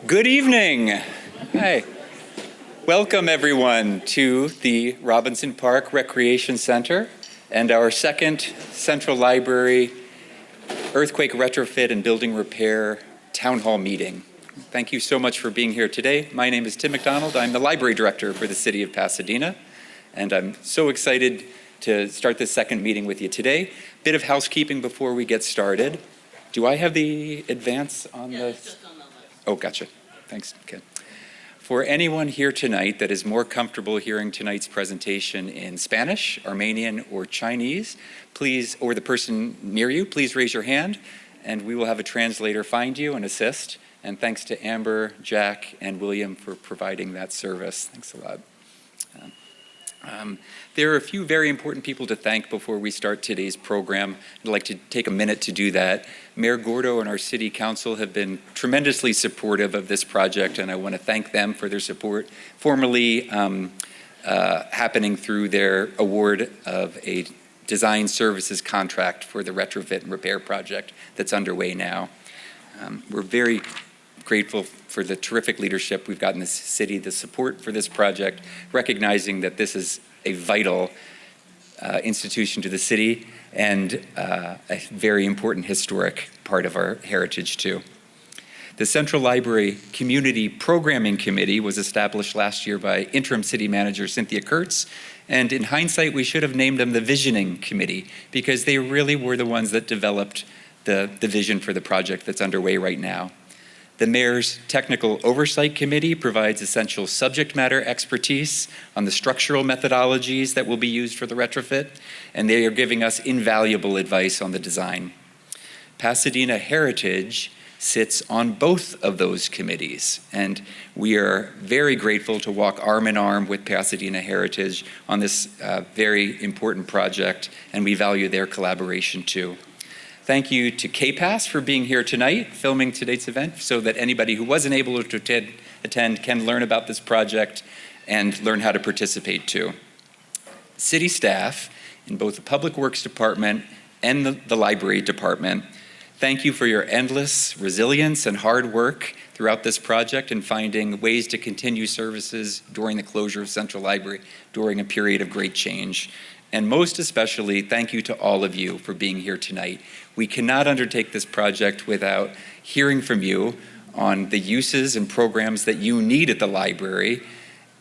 Good evening. Hi. Welcome everyone to the Robinson Park Recreation Center and our second Central Library Earthquake Retrofit and Building Repair Town Hall meeting. Thank you so much for being here today. My name is Tim McDonald. I'm the Library Director for the City of Pasadena, and I'm so excited to start this second meeting with you today. Bit of housekeeping before we get started. Do I have the advance on the? It's just on the list. Oh, gotcha. Thanks. Okay. For anyone here tonight that is more comfortable hearing tonight's presentation in Spanish, Armenian, or Chinese, please, or the person near you, please raise your hand, and we will have a translator find you and assist. And thanks to Amber, Jack, and William for providing that service. Thanks a lot. There are a few very important people to thank before we start today's program. I'd like to take a minute to do that. Mayor Gordo and our city council have been tremendously supportive of this project, and I want to thank them for their support, formally happening through their award of a design services contract for the retrofit and repair project that's underway now. We're very grateful for the terrific leadership we've got in this city, the support for this project, recognizing that this is a vital institution to the city and a very important historic part of our heritage too. The Central Library Community Programming Committee was established last year by interim city manager Cynthia Kurtz, and in hindsight we should have named them the Visioning Committee because they really were the ones that developed the vision for the project that's underway right now. The Mayor's Technical Oversight Committee provides essential subject matter expertise on the structural methodologies that will be used for the retrofit, and they are giving us invaluable advice on the design. Pasadena Heritage sits on both of those committees, and we are very grateful to walk arm in arm with Pasadena Heritage on this very important project, and we value their collaboration too. Thank you to KPAS for being here tonight, filming today's event, so that anybody who wasn't able to attend can learn about this project and learn how to participate too. City staff in both the Public Works Department and the Library Department, thank you for your endless resilience and hard work throughout this project and finding ways to continue services during the closure of Central Library during a period of great change. And most especially, thank you to all of you for being here tonight. We cannot undertake this project without hearing from you on the uses and programs that you need at the library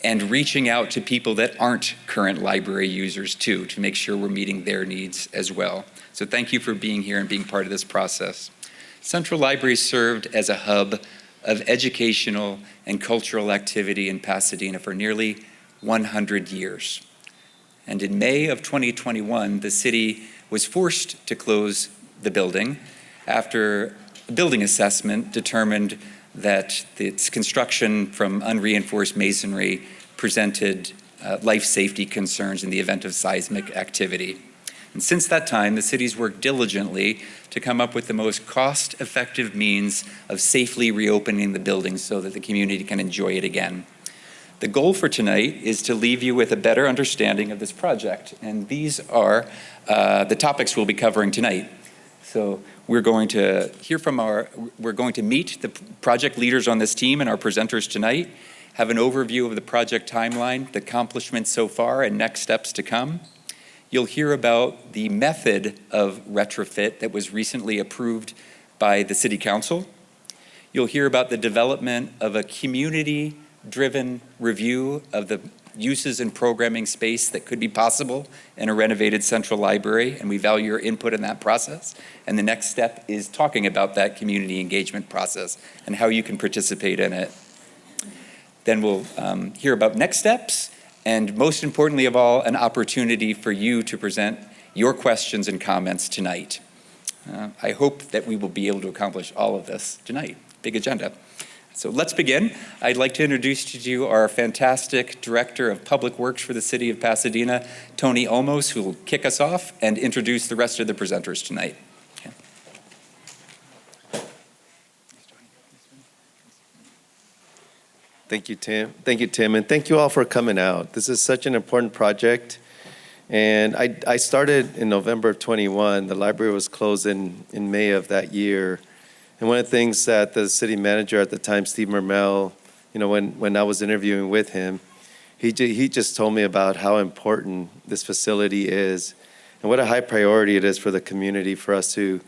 and reaching out to people that aren't current library users too, to make sure we're meeting their needs as well. So thank you for being here and being part of this process. Central Library served as a hub of educational and cultural activity in Pasadena for nearly 100 years. And in May of 2021, the city was forced to close the building after a building assessment determined that its construction from unreinforced masonry presented life safety concerns in the event of seismic activity. And since that time, the city's worked diligently to come up with the most cost-effective means of safely reopening the building so that the community can enjoy it again. The goal for tonight is to leave you with a better understanding of this project, and these are the topics we'll be covering tonight. So we're going to meet the project leaders on this team and our presenters tonight, have an overview of the project timeline, the accomplishments so far, and next steps to come. You'll hear about the method of retrofit that was recently approved by the City Council. You'll hear about the development of a community-driven review of the uses and programming space that could be possible in a renovated Central Library, and we value your input in that process. And the next step is talking about that community engagement process and how you can participate in it. Then we'll hear about next steps, and most importantly of all, an opportunity for you to present your questions and comments tonight. I hope that we will be able to accomplish all of this tonight. Big agenda. So let's begin. I'd like to introduce to you our fantastic Director of Public Works for the City of Pasadena, Tony Olmos, who will kick us off and introduce the rest of the presenters tonight. Okay. Thank you, Tim. Thank you, Tim, and thank you all for coming out. This is such an important project. And I started in November of 21. The library was closed in May of that year. And one of the things that the city manager at the time, Steve Mermel, when I was interviewing with him, he just told me about how important this facility is and what a high priority it is for the community for us to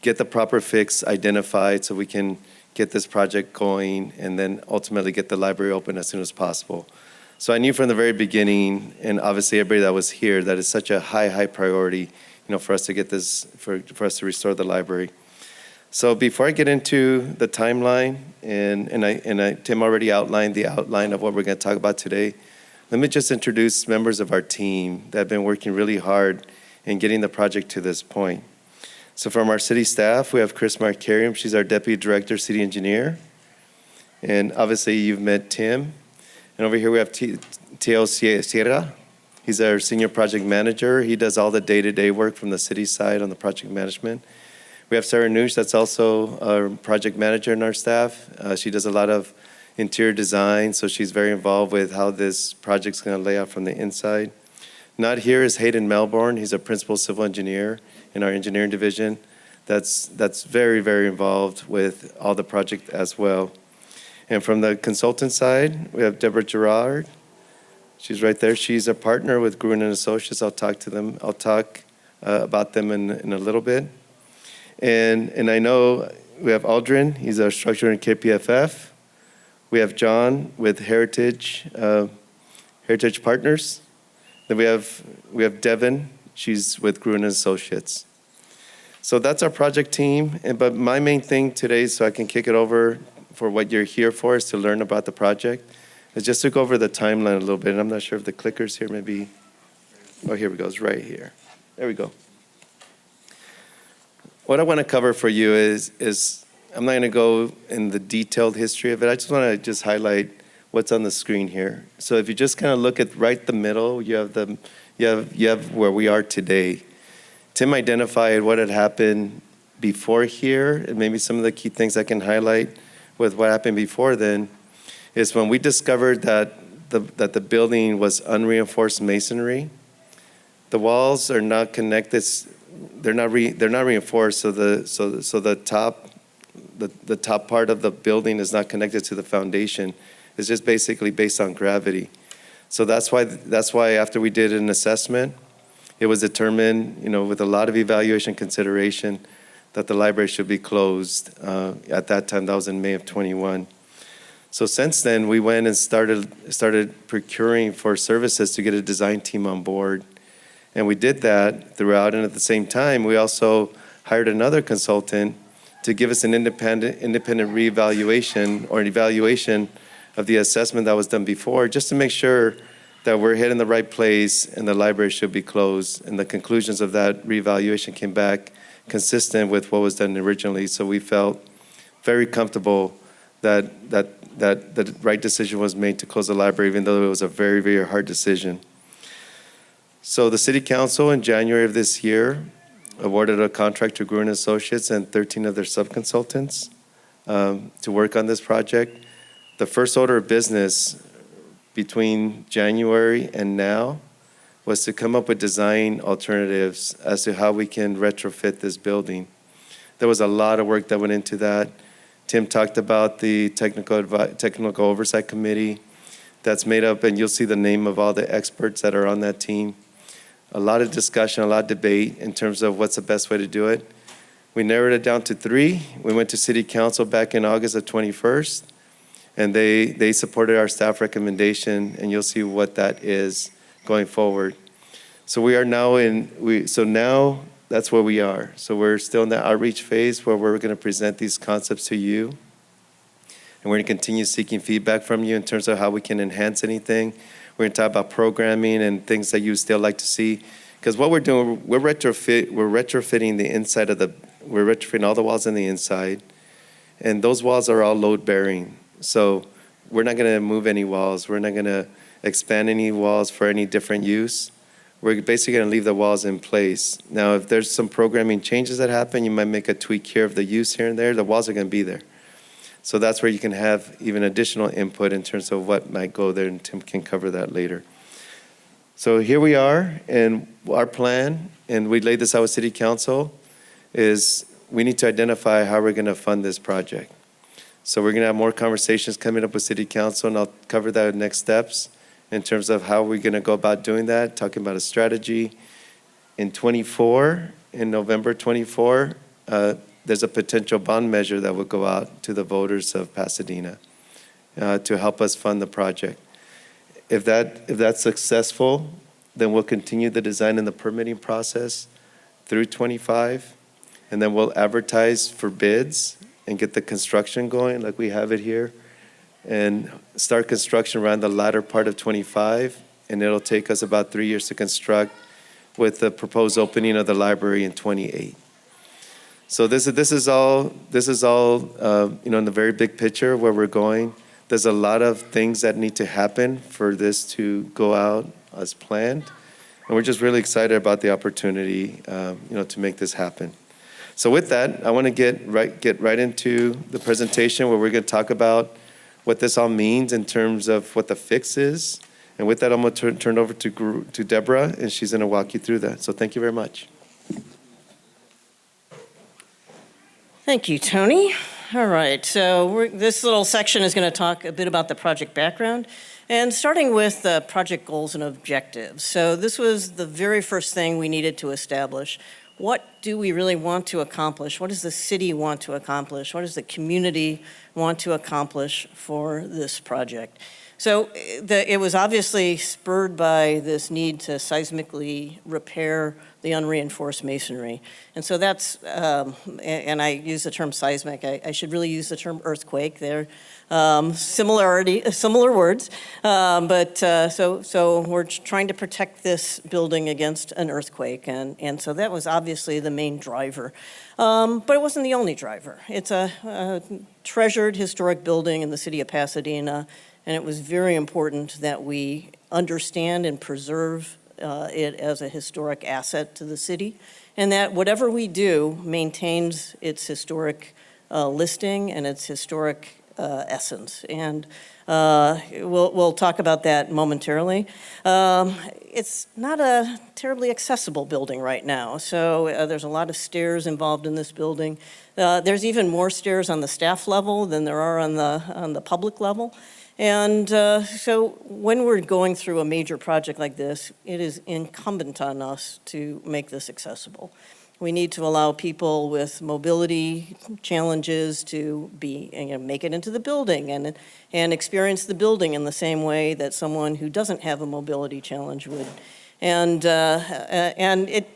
get the proper fix identified so we can get this project going and then ultimately get the library open as soon as possible. So I knew from the very beginning, and obviously everybody that was here, that it's such a high priority, for us to get this, for us to restore the library. So before I get into the timeline, and Tim already outlined the outline of what we're going to talk about today, let me just introduce members of our team that have been working really hard in getting the project to this point. So from our city staff, we have Chris Markarium. She's our Deputy Director, City Engineer. And obviously you've met Tim. And over here we have Teo Sierra. He's our Senior Project Manager. He does all the day-to-day work from the city side on the project management. We have Sarah Noosh, that's also our project manager in our staff. She does a lot of interior design, so she's very involved with how this project's going to lay out from the inside. Not here is Hayden Melbourne. He's a principal civil engineer in our engineering division. That's very involved with all the project as well. And from the consultant side, we have Deborah Gerard. She's right there. She's a partner with Gruen and Associates. I'll talk about them in a little bit. And I know we have Aldrin. He's our structural and KPFF. We have John with Heritage Partners. Then we have Devin. She's with Gruen and Associates. So that's our project team. But my main thing today, so I can kick it over for what you're here for, is to learn about the project. Is just to go over the timeline a little bit. And I'm not sure if the clicker's here, maybe. Oh, here we go. It's right here. There we go. What I want to cover for you is I'm not going to go in the detailed history of it. I just want to highlight what's on the screen here. So if you just kind of look at right the middle, you have where we are today. Tim identified what had happened before here, and maybe some of the key things I can highlight with what happened before then is when we discovered that the building was unreinforced masonry. The walls are not connected. They're not reinforced. So the top part of the building is not connected to the foundation. It's just basically based on gravity. So that's why after we did an assessment, it was determined, with a lot of evaluation consideration, that the library should be closed. At that time, that was in May of 21. So since then, we went and started procuring for services to get a design team on board. And we did that throughout. And at the same time, we also hired another consultant to give us an independent reevaluation or an evaluation of the assessment that was done before, just to make sure that we're hitting the right place and the library should be closed. And the conclusions of that reevaluation came back consistent with what was done originally. So we felt very comfortable that the right decision was made to close the library, even though it was a very hard decision. So the City Council in January of this year awarded a contract to Gruen Associates and 13 of their subconsultants to work on this project. The first order of business between January and now was to come up with design alternatives as to how we can retrofit this building. There was a lot of work that went into that. Tim talked about the technical oversight committee that's made up, and you'll see the name of all the experts that are on that team. A lot of discussion, a lot of debate in terms of what's the best way to do it. We narrowed it down to 3. We went to City Council back in August of 21st, and they supported our staff recommendation, and you'll see what that is going forward. So we are now now that's where we are. So we're still in the outreach phase where we're going to present these concepts to you. And we're going to continue seeking feedback from you in terms of how we can enhance anything. We're going to talk about programming and things that you still like to see. Because what we're doing, we're retrofitting the inside we're retrofitting all the walls on the inside. And those walls are all load bearing. So we're not going to move any walls. We're not going to expand any walls for any different use. We're basically going to leave the walls in place. Now, if there's some programming changes that happen, you might make a tweak here of the use here and there. The walls are going to be there. So that's where you can have even additional input in terms of what might go there, and Tim can cover that later. So here we are, and our plan, and we laid this out with City Council, is we need to identify how we're going to fund this project. So we're going to have more conversations coming up with City Council, and I'll cover that in next steps in terms of how we're going to go about doing that, talking about a strategy. In November 24, there's a potential bond measure that will go out to the voters of Pasadena to help us fund the project. If that's successful, then we'll continue the design and the permitting process through 25, and then we'll advertise for bids and get the construction going like we have it here, and start construction around the latter part of 25, and it'll take us about 3 years to construct with the proposed opening of the library in 28. So this is all in the very big picture where we're going. There's a lot of things that need to happen for this to go out as planned, and we're just really excited about the opportunity, to make this happen. So with that, I want to get right into the presentation where we're going to talk about what this all means in terms of what the fix is. And with that, I'm going to turn over to Deborah, and she's going to walk you through that. So thank you very much. Thank you, Tony. All right, so this little section is going to talk a bit about the project background, and starting with the project goals and objectives. So this was the very first thing we needed to establish. What do we really want to accomplish? What does the city want to accomplish? What does the community want to accomplish for this project? So it was obviously spurred by this need to seismically repair the unreinforced masonry. And so that's, and I use the term seismic, I should really use the term earthquake. They're similar words, so we're trying to protect this building against an earthquake, and so that was obviously the main driver. But it wasn't the only driver. It's a treasured historic building in the city of Pasadena, and it was very important that we understand and preserve it as a historic asset to the city, and that whatever we do maintains its historic listing and its historic essence. And we'll talk about that momentarily. It's not a terribly accessible building right now, so there's a lot of stairs involved in this building. There's even more stairs on the staff level than there are on the public level. And so when we're going through a major project like this, it is incumbent on us to make this accessible. We need to allow people with mobility challenges to make it into the building and experience the building in the same way that someone who doesn't have a mobility challenge would. And I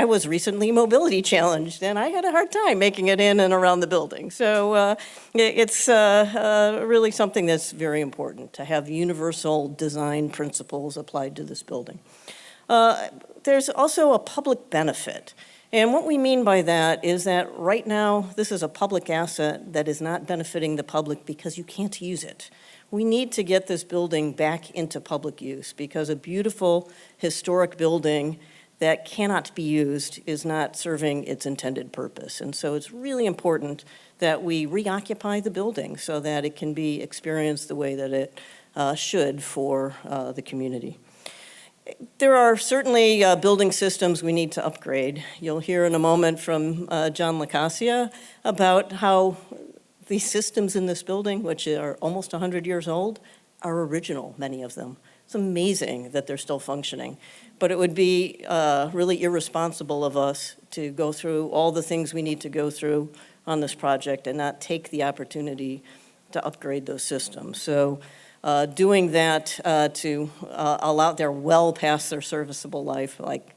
was recently mobility challenged, and I had a hard time making it in and around the building. So it's really something that's very important to have universal design principles applied to this building. There's also a public benefit. And what we mean by that is that right now, this is a public asset that is not benefiting the public because you can't use it. We need to get this building back into public use because a beautiful historic building that cannot be used is not serving its intended purpose. And so it's really important that we reoccupy the building so that it can be experienced the way that it should for the community. There are certainly building systems we need to upgrade. You'll hear in a moment from John LaCasia about how these systems in this building, which are almost 100 years old, are original, many of them. It's amazing that they're still functioning. But it would be really irresponsible of us to go through all the things we need to go through on this project and not take the opportunity to upgrade those systems. So doing that to allow, they're well past their serviceable life, like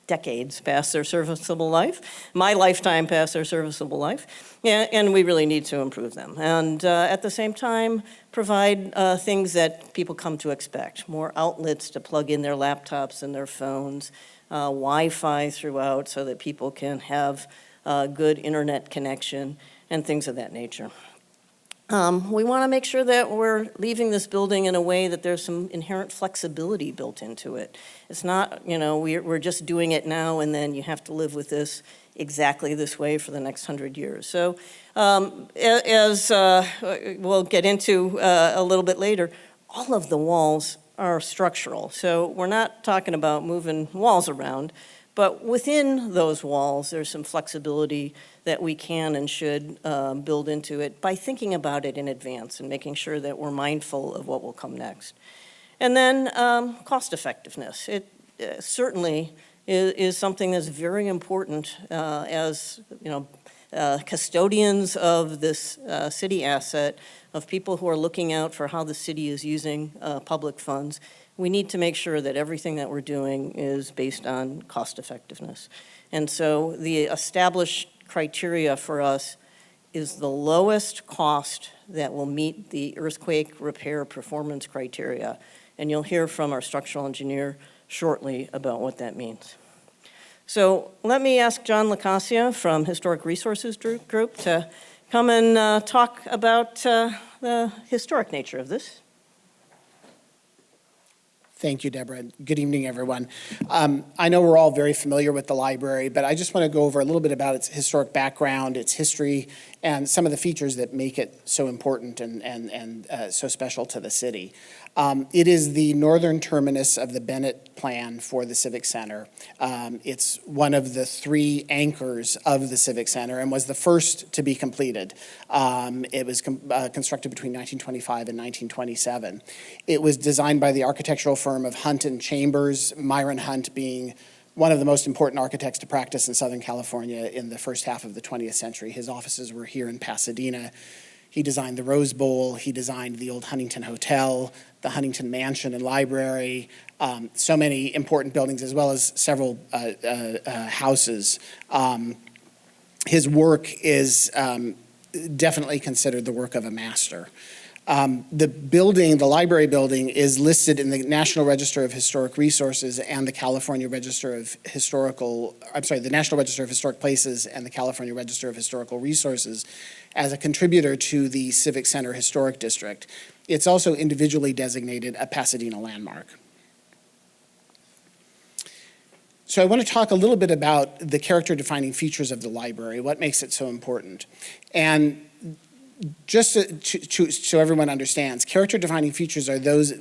decades past their serviceable life, my lifetime past their serviceable life, and we really need to improve them. And at the same time, provide things that people come to expect, more outlets to plug in their laptops and their phones, Wi-Fi throughout so that people can have good internet connection and things of that nature. We want to make sure that we're leaving this building in a way that there's some inherent flexibility built into it. It's not, we're just doing it now and then you have to live with this exactly this way for the next 100 years. So as we'll get into a little bit later, all of the walls are structural. So we're not talking about moving walls around, But within those walls, there's some flexibility that we can and should build into it by thinking about it in advance and making sure that we're mindful of what will come next. And then cost effectiveness. It certainly is something that's very important as, custodians of this city asset, of people who are looking out for how the city is using public funds. We need to make sure that everything that we're doing is based on cost effectiveness. And so the established criteria for us is the lowest cost that will meet the earthquake repair performance criteria. And you'll hear from our structural engineer shortly about what that means. So let me ask John LaCasia from Historic Resources Group to come and talk about the historic nature of this. Thank you, Deborah. Good evening, everyone. I know we're all very familiar with the library, but I just want to go over a little bit about its historic background, its history, and some of the features that make it so important and so special to the city. It is the northern terminus of the Bennett plan for the Civic Center. It's one of the 3 anchors of the Civic Center and was the first to be completed. It was constructed between 1925 and 1927. It was designed by the architectural firm of Hunt and Chambers, Myron Hunt being one of the most important architects to practice in Southern California in the first half of the 20th century. His offices were here in Pasadena. He designed the Rose Bowl. He designed the old Huntington Hotel, the Huntington Mansion and Library, so many important buildings, as well as several houses. His work is definitely considered the work of a master. The library building, is listed in the National Register of Historic Resources and the California Register of the National Register of Historic Places and the California Register of Historical Resources as a contributor to the Civic Center Historic District. It's also individually designated a Pasadena landmark. So I want to talk a little bit about the character-defining features of the library, what makes it so important. And just so everyone understands, character-defining features are those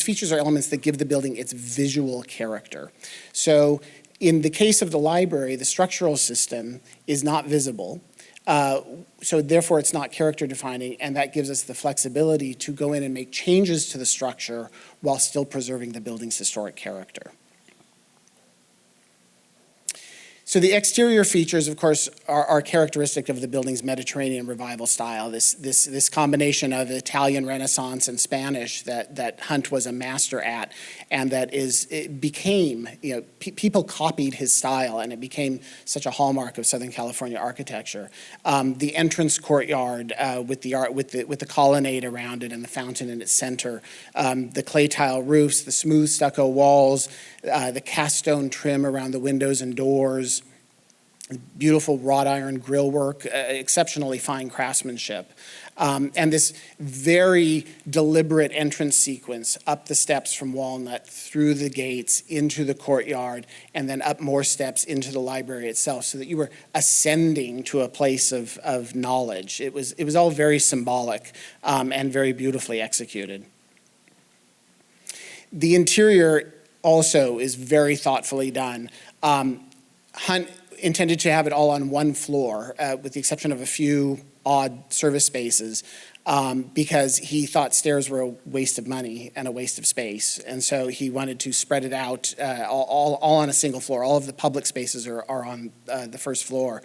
features are elements that give the building its visual character. So in the case of the library, the structural system is not visible. So therefore, it's not character-defining, and that gives us the flexibility to go in and make changes to the structure while still preserving the building's historic character. So the exterior features, of course, are characteristic of the building's Mediterranean Revival style, this combination of Italian Renaissance and Spanish that Hunt was a master at, and people copied his style, and it became such a hallmark of Southern California architecture. The entrance courtyard with the colonnade around it and the fountain in its center, the clay tile roofs, the smooth stucco walls, the cast stone trim around the windows and doors, beautiful wrought iron grill work, exceptionally fine craftsmanship, and this very deliberate entrance sequence up the steps from Walnut, through the gates, into the courtyard, and then up more steps into the library itself, so that you were ascending to a place of knowledge. It was all very symbolic and very beautifully executed. The interior also is very thoughtfully done. Hunt intended to have it all on one floor, with the exception of a few odd service spaces, because he thought stairs were a waste of money and a waste of space. And so he wanted to spread it out all on a single floor. All of the public spaces are on the first floor.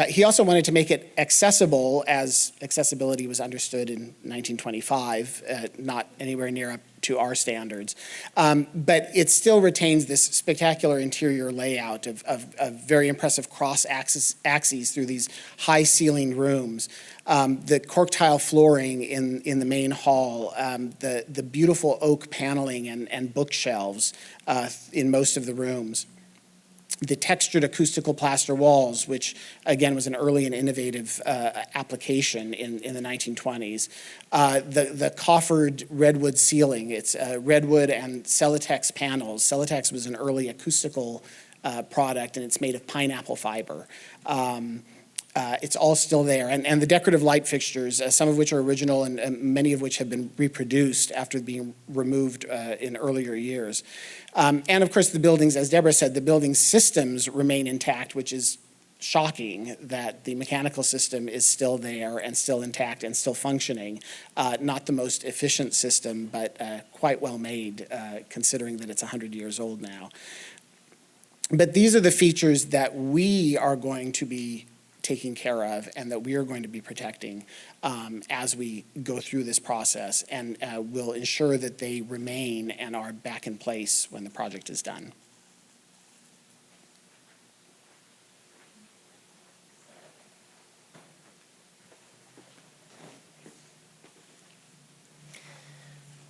He also wanted to make it accessible, as accessibility was understood in 1925, not anywhere near up to our standards. But it still retains this spectacular interior layout of very impressive cross axes through these high ceiling rooms. The cork tile flooring in the main hall, the beautiful oak paneling and bookshelves in most of the rooms. The textured acoustical plaster walls, which again was an early and innovative application in the 1920s. The coffered redwood ceiling, it's redwood and Celotex panels. Celotex was an early acoustical product, and it's made of pineapple fiber. It's all still there. And the decorative light fixtures, some of which are original and many of which have been reproduced after being removed in earlier years. And of course, the buildings, as Deborah said, the building systems remain intact, which is shocking that the mechanical system is still there and still intact and still functioning. Not the most efficient system, but quite well made, considering that it's 100 years old now. But these are the features that we are going to be taking care of and that we are going to be protecting as we go through this process, and will ensure that they remain and are back in place when the project is done.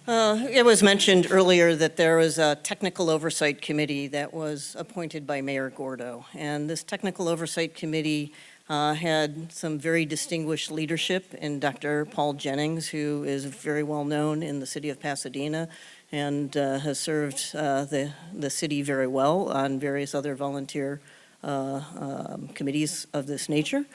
It was mentioned earlier that there was a technical oversight committee that was appointed by Mayor Gordo. And this technical oversight committee had some very distinguished leadership in Dr. Paul Jennings, who is very well known in the city of Pasadena and has served the city very well on various other volunteer committees of this nature.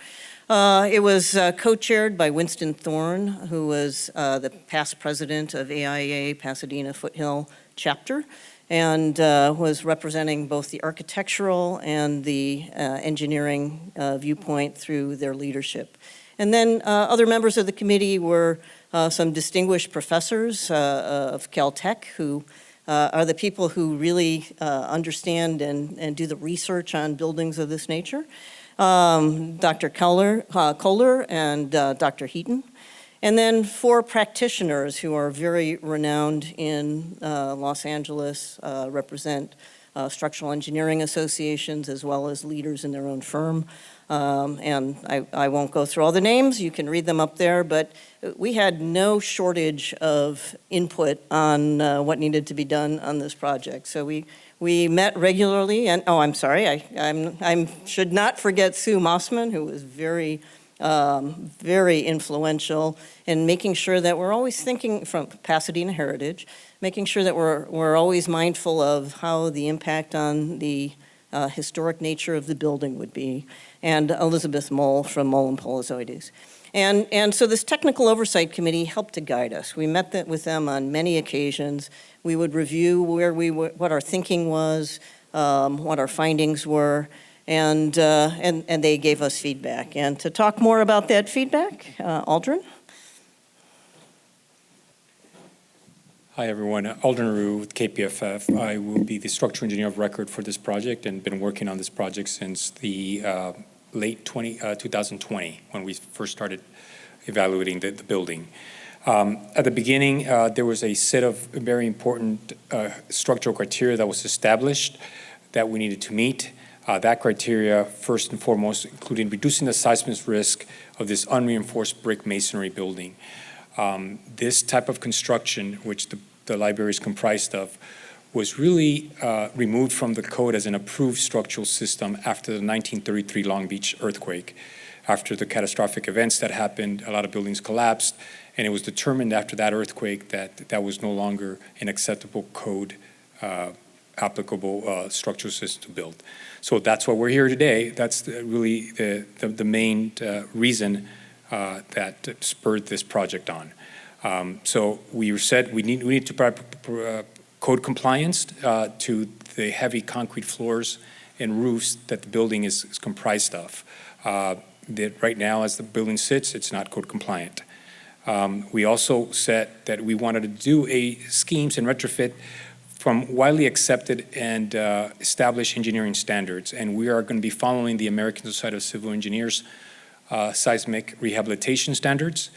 It was co-chaired by Winston Thorne, who was the past president of AIA Pasadena Foothill chapter, and was representing both the architectural and the engineering viewpoint through their leadership. And then other members of the committee were some distinguished professors of Caltech, who are the people who really understand and do the research on buildings of this nature. Dr. Kohler and Dr. Heaton. And then 4 practitioners who are very renowned in Los Angeles, represent structural engineering associations as well as leaders in their own firm. And I won't go through all the names, you can read them up there, but we had no shortage of input on what needed to be done on this project. So we met regularly, and I'm sorry, I should not forget Sue Mossman, who was very influential in making sure that we're always thinking from Pasadena Heritage, making sure that we're always mindful of how the impact on the historic nature of the building would be, and Elizabeth Moll from Moll and Polozoides. And so this technical oversight committee helped to guide us. We met with them on many occasions. We would review what our thinking was, what our findings were, and they gave us feedback. And to talk more about that feedback, Aldrin. Hi, everyone. Aldrin Rue with KPFF. I will be the structural engineer of record for this project and been working on this project since the late 2020, when we first started evaluating the building. At the beginning, there was a set of very important structural criteria that was established that we needed to meet. That criteria, first and foremost, including reducing the seismic risk of this unreinforced brick masonry building. This type of construction, which the library is comprised of, was really removed from the code as an approved structural system after the 1933 Long Beach earthquake. After the catastrophic events that happened, a lot of buildings collapsed, and it was determined after that earthquake that that was no longer an acceptable code applicable structural system to build. So that's why we're here today. That's really the main reason that spurred this project on. So we said we need to provide code compliance to the heavy concrete floors and roofs that the building is comprised of. That right now, as the building sits, it's not code compliant. We also said that we wanted to do schemes and retrofit from widely accepted and established engineering standards, and we are going to be following the American Society of Civil Engineers seismic rehabilitation standards,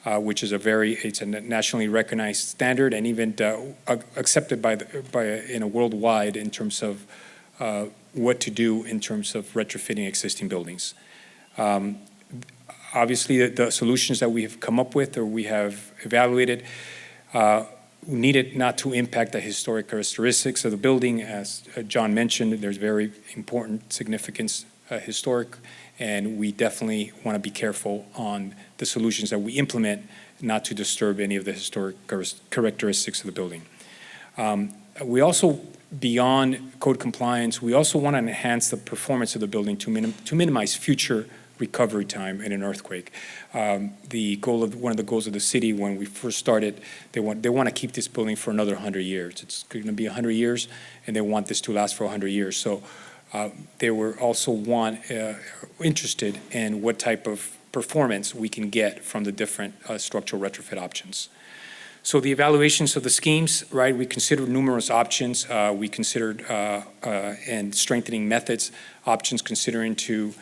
which is it's a nationally recognized standard and even accepted in a worldwide in terms of what to do in terms of retrofitting existing buildings. Obviously, the solutions that we have come up with or we have evaluated needed not to impact the historic characteristics of the building. As John mentioned, there's very important significance historic, and we definitely want to be careful on the solutions that we implement not to disturb any of the historic characteristics of the building. We also, beyond code compliance, we also want to enhance the performance of the building to minimize future recovery time in an earthquake. One of the goals of the city when we first started, they want to keep this building for another 100 years. It's going to be 100 years, and they want this to last for 100 years. So they were also interested in what type of performance we can get from the different structural retrofit options. So the evaluations of the schemes, right, we considered numerous options. We considered and strengthening methods, options considering to,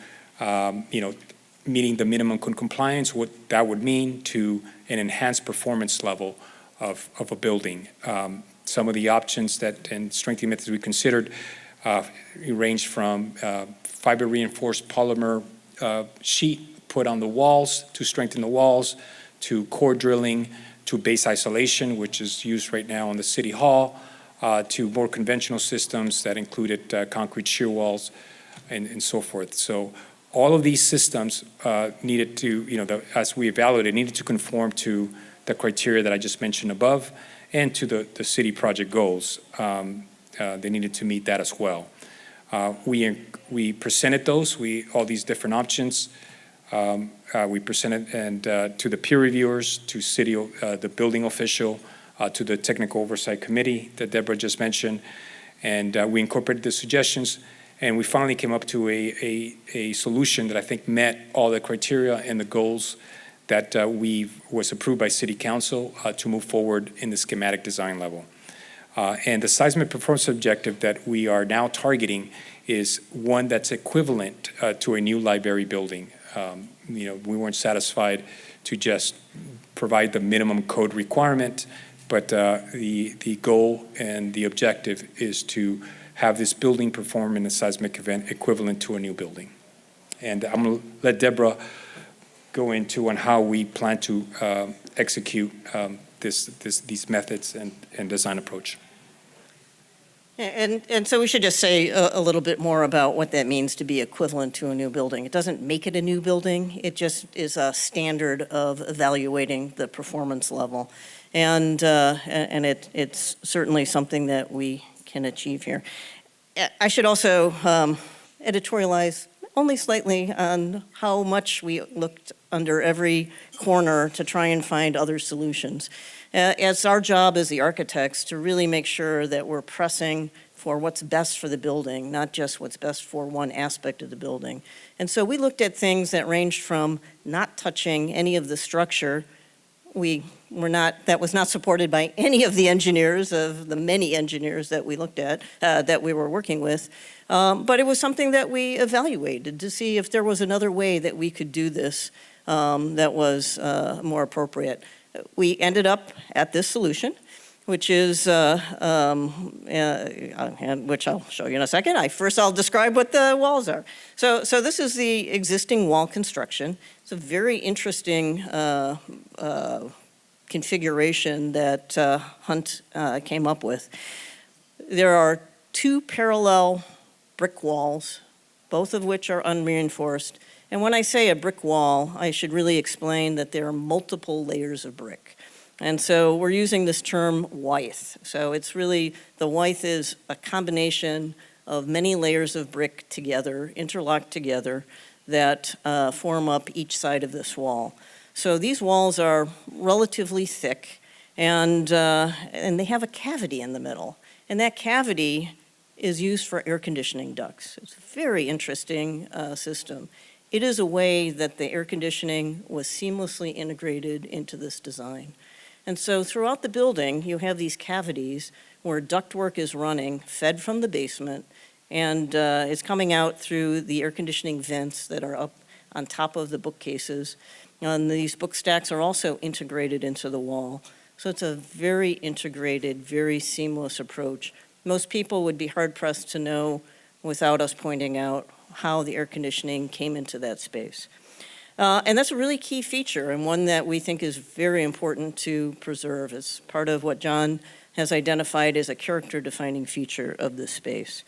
meeting the minimum compliance, what that would mean to an enhanced performance level of a building. Some of the options and strengthening methods we considered ranged from fiber reinforced polymer sheet put on the walls to strengthen the walls, to core drilling, to base isolation, which is used right now in the City Hall, to more conventional systems that included concrete shear walls and so forth. So all of these systems needed to, as we evaluated, needed to conform to the criteria that I just mentioned above and to the city project goals. They needed to meet that as well. We presented those, all these different options. We presented to the peer reviewers, to the building official, to the technical oversight committee that Deborah just mentioned, and we incorporated the suggestions, and we finally came up to a solution that I think met all the criteria and the goals that was approved by City Council to move forward in the schematic design level. And the seismic performance objective that we are now targeting is one that's equivalent to a new library building. We weren't satisfied to just provide the minimum code requirement, but the goal and the objective is to have this building perform in a seismic event equivalent to a new building. And I'm going to let Deborah go into on how we plan to execute these methods and design approach. And so we should just say a little bit more about what that means to be equivalent to a new building. It doesn't make it a new building. It just is a standard of evaluating the performance level. And it's certainly something that we can achieve here. I should also editorialize only slightly on how much we looked under every corner to try and find other solutions. It's our job as the architects to really make sure that we're pressing for what's best for the building, not just what's best for one aspect of the building. And so we looked at things that ranged from not touching any of the structure. That was not supported by any of the engineers, of the many engineers that we looked at, that we were working with. But it was something that we evaluated to see if there was another way that we could do this that was more appropriate. We ended up at this solution, which is, and which I'll show you in a second. I'll describe what the walls are. So this is the existing wall construction. It's a very interesting configuration that Hunt came up with. There are two parallel brick walls, both of which are unreinforced. And when I say a brick wall, I should really explain that there are multiple layers of brick. And so we're using this term wythe. So it's really, the wythe is a combination of many layers of brick together, interlocked together, that form up each side of this wall. So these walls are relatively thick, and they have a cavity in the middle. And that cavity is used for air conditioning ducts. It's a very interesting system. It is a way that the air conditioning was seamlessly integrated into this design. And so throughout the building, you have these cavities where ductwork is running, fed from the basement, and it's coming out through the air conditioning vents that are up on top of the bookcases. And these book stacks are also integrated into the wall. So it's a very integrated, very seamless approach. Most people would be hard-pressed to know, without us pointing out, how the air conditioning came into that space. And that's a really key feature, and one that we think is very important to preserve as part of what John has identified as a character-defining feature of this space.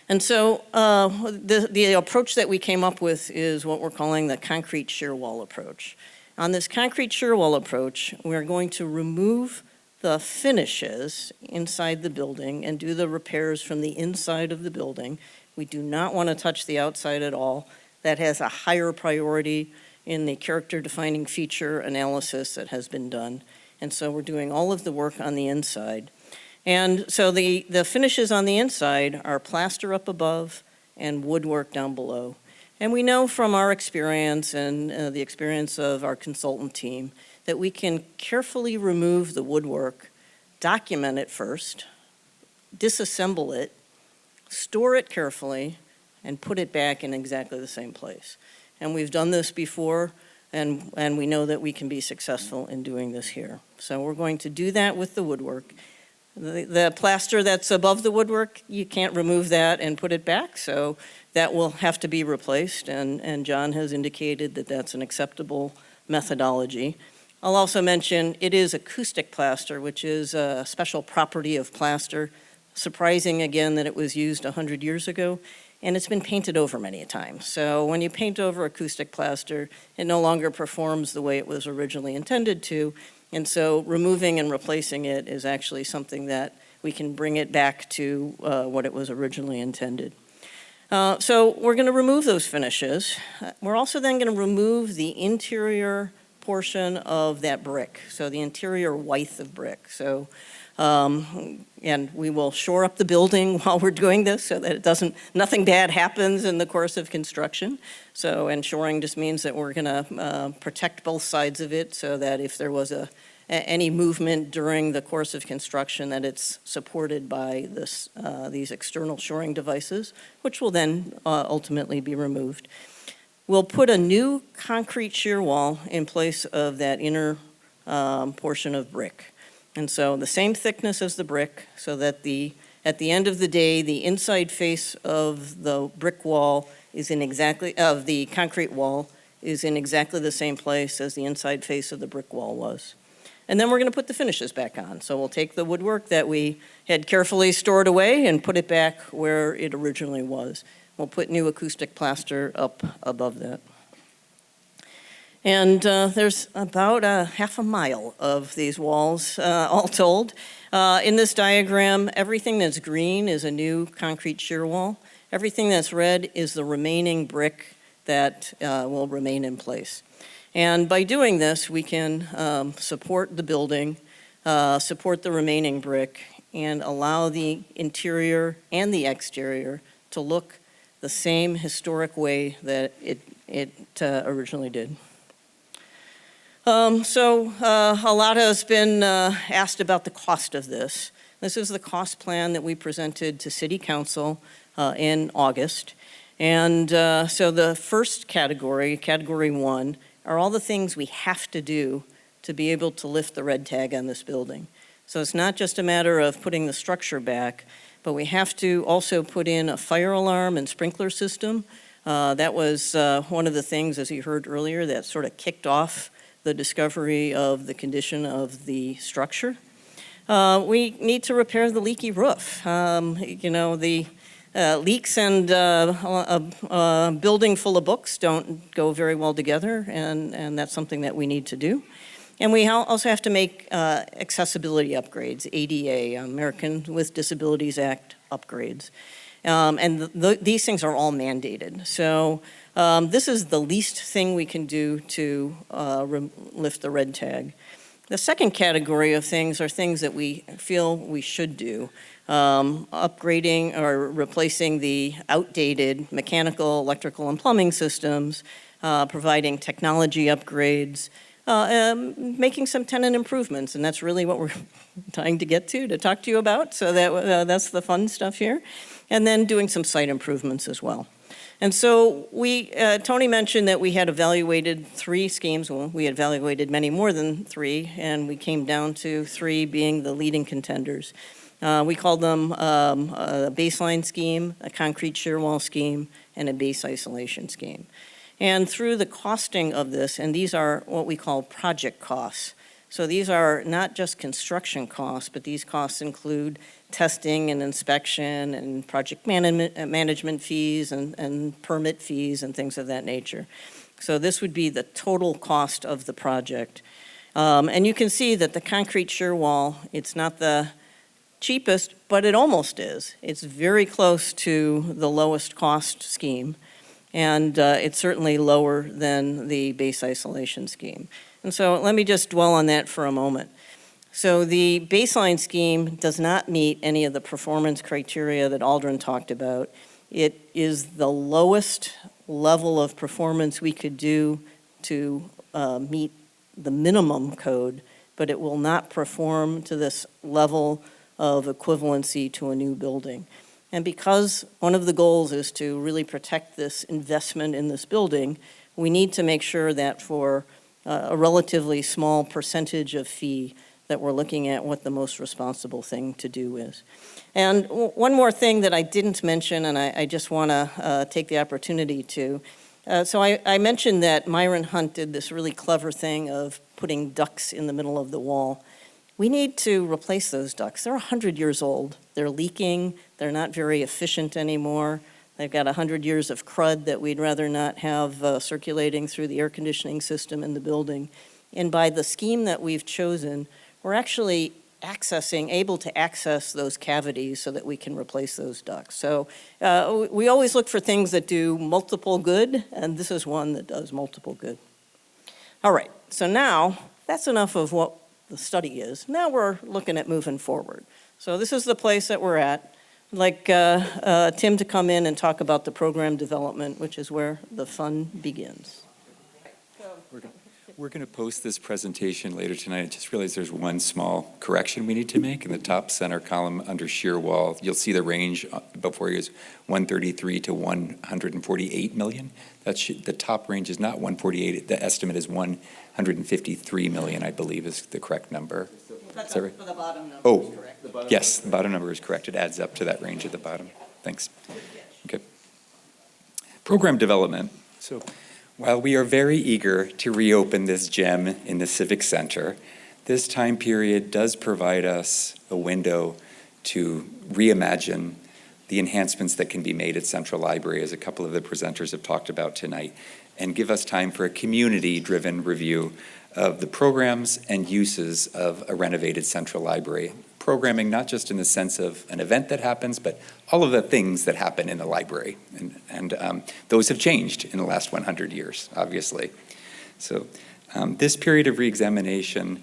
And so the approach that we came up with is what we're calling the concrete shear wall approach. On this concrete shear wall approach, we're going to remove the finishes inside the building and do the repairs from the inside of the building. We do not want to touch the outside at all. that has a higher priority in the character-defining feature analysis that has been done. And so we're doing all of the work on the inside. And so the finishes on the inside are plaster up above and woodwork down below. And we know from our experience and the experience of our consultant team that we can carefully remove the woodwork, document it first, disassemble it, store it carefully, and put it back in exactly the same place. And we've done this before, and we know that we can be successful in doing this here. So we're going to do that with the woodwork. The plaster that's above the woodwork, you can't remove that and put it back, so that will have to be replaced, and John has indicated that that's an acceptable methodology. I'll also mention it is acoustic plaster, which is a special property of plaster. Surprising, again, that it was used 100 years ago, and it's been painted over many a time. So when you paint over acoustic plaster, it no longer performs the way it was originally intended to, and so removing and replacing it is actually something that we can bring it back to what it was originally intended. So we're going to remove those finishes. We're also then going to remove the interior portion of that brick, so the interior width of brick. So, and we will shore up the building while we're doing this so that nothing bad happens in the course of construction. So, and shoring just means that we're going to protect both sides of it so that if there was any movement during the course of construction, that it's supported by these external shoring devices, which will then ultimately be removed. We'll put a new concrete shear wall in place of that inner portion of brick. And so the same thickness as the brick, so that at the end of the day, the inside face of the brick wall is of the concrete wall is in exactly the same place as the inside face of the brick wall was. And then we're going to put the finishes back on. So we'll take the woodwork that we had carefully stored away and put it back where it originally was. We'll put new acoustic plaster up above that. And there's about half a mile of these walls, all told. In this diagram, everything that's green is a new concrete shear wall. Everything that's red is the remaining brick that will remain in place. And by doing this, we can support the building, support the remaining brick, and allow the interior and the exterior to look the same historic way that it originally did. So a lot has been asked about the cost of this. This is the cost plan that we presented to City Council in August. And so the first category, category 1, are all the things we have to do to be able to lift the red tag on this building. So it's not just a matter of putting the structure back, but we have to also put in a fire alarm and sprinkler system. That was one of the things, as you heard earlier, that sort of kicked off the discovery of the condition of the structure. We need to repair the leaky roof. The leaks and a building full of books don't go very well together, and that's something that we need to do. And we also have to make accessibility upgrades, ADA, American with Disabilities Act upgrades. And these things are all mandated. So this is the least thing we can do to lift the red tag. The second category of things are things that we feel we should do. Upgrading or replacing the outdated mechanical, electrical, and plumbing systems, providing technology upgrades, making some tenant improvements, and that's really what we're trying to get to talk to you about, so that's the fun stuff here. And then doing some site improvements as well. And so Tony mentioned that we had evaluated 3 schemes. Well, we had evaluated many more than 3, and we came down to 3 being the leading contenders. We called them a baseline scheme, a concrete shear wall scheme, and a base isolation scheme. And through the costing of this, and these are what we call project costs. So these are not just construction costs, but these costs include testing and inspection and project management fees and permit fees and things of that nature. So this would be the total cost of the project. And you can see that the concrete shear wall, it's not the cheapest, but it almost is. It's very close to the lowest cost scheme. and it's certainly lower than the base isolation scheme. And so let me just dwell on that for a moment. So the baseline scheme does not meet any of the performance criteria that Aldrin talked about. It is the lowest level of performance we could do to meet the minimum code, but it will not perform to this level of equivalency to a new building. And because one of the goals is to really protect this investment in this building, we need to make sure that for a relatively small percentage of fee that we're looking at what the most responsible thing to do is. And one more thing that I didn't mention, and I just want to take the opportunity to. So I mentioned that Myron Hunt did this really clever thing of putting ducts in the middle of the wall. We need to replace those ducts. They're 100 years old. They're leaking. They're not very efficient anymore. They've got 100 years of crud that we'd rather not have circulating through the air conditioning system in the building. And by the scheme that we've chosen, we're actually able to access those cavities so that we can replace those ducts. So we always look for things that do multiple good, and this is one that does multiple good. All right, so now that's enough of what the study is. Now we're looking at moving forward. So this is the place that we're at. I'd like Tim to come in and talk about the program development, which is where the fun begins. We're going to post this presentation later tonight. I just realized there's one small correction we need to make. In the top center column under shear wall, you'll see the range before you is 133 to 148 million. The top range is not 148. The estimate is 153 million, I believe, is the correct number. Is that right? The bottom number Oh, is correct. yes, the bottom number is correct. It adds up to that range at the bottom. Thanks. Okay. Program development. So, while we are very eager to reopen this gem in the Civic Center, this time period does provide us a window to reimagine the enhancements that can be made at Central Library, as a couple of the presenters have talked about tonight, and give us time for a community-driven review of the programs and uses of a renovated Central Library. Programming not just in the sense of an event that happens, but all of the things that happen in the library. And those have changed in the last 100 years, obviously. So this period of reexamination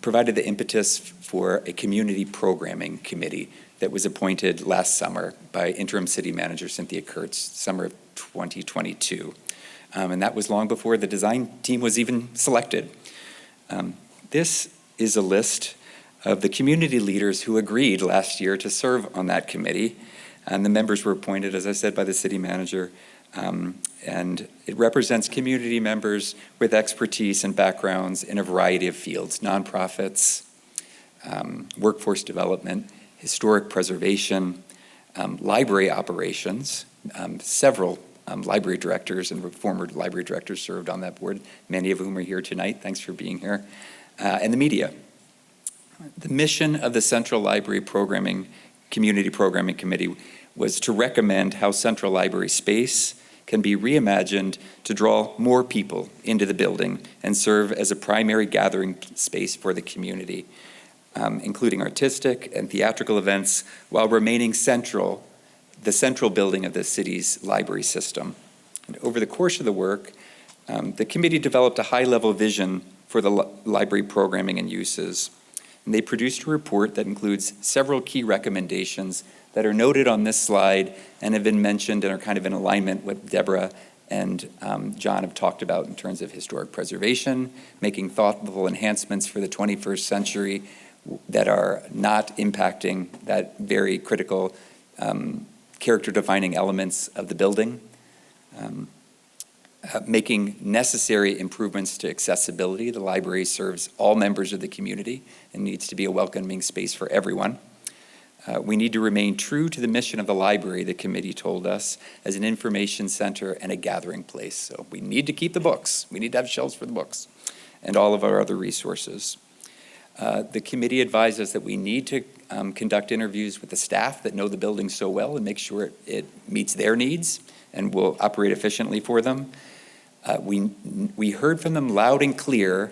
provided the impetus for a community programming committee that was appointed last summer by interim city manager Cynthia Kurtz, summer of 2022. And that was long before the design team was even selected. This is a list of the community leaders who agreed last year to serve on that committee. And the members were appointed, as I said, by the city manager. And it represents community members with expertise and backgrounds in a variety of fields: nonprofits, workforce development, historic preservation, library operations. Several library directors and former library directors served on that board, many of whom are here tonight. Thanks for being here. And the media. The mission of the Central Library Community Programming Committee was to recommend how Central Library space can be reimagined to draw more people into the building and serve as a primary gathering space for the community, including artistic and theatrical events, while remaining central, the central building of the city's library system. And over the course of the work, the committee developed a high-level vision for the library programming and uses. And they produced a report that includes several key recommendations that are noted on this slide and have been mentioned and are kind of in alignment with Deborah and John have talked about in terms of historic preservation, making thoughtful enhancements for the 21st century that are not impacting that very critical character-defining elements of the building, making necessary improvements to accessibility. The library serves all members of the community and needs to be a welcoming space for everyone. We need to remain true to the mission of the library, the committee told us, as an information center and a gathering place. So we need to keep the books. We need to have shelves for the books and all of our other resources. The committee advised us that we need to conduct interviews with the staff that know the building so well and make sure it meets their needs and will operate efficiently for them. We heard from them loud and clear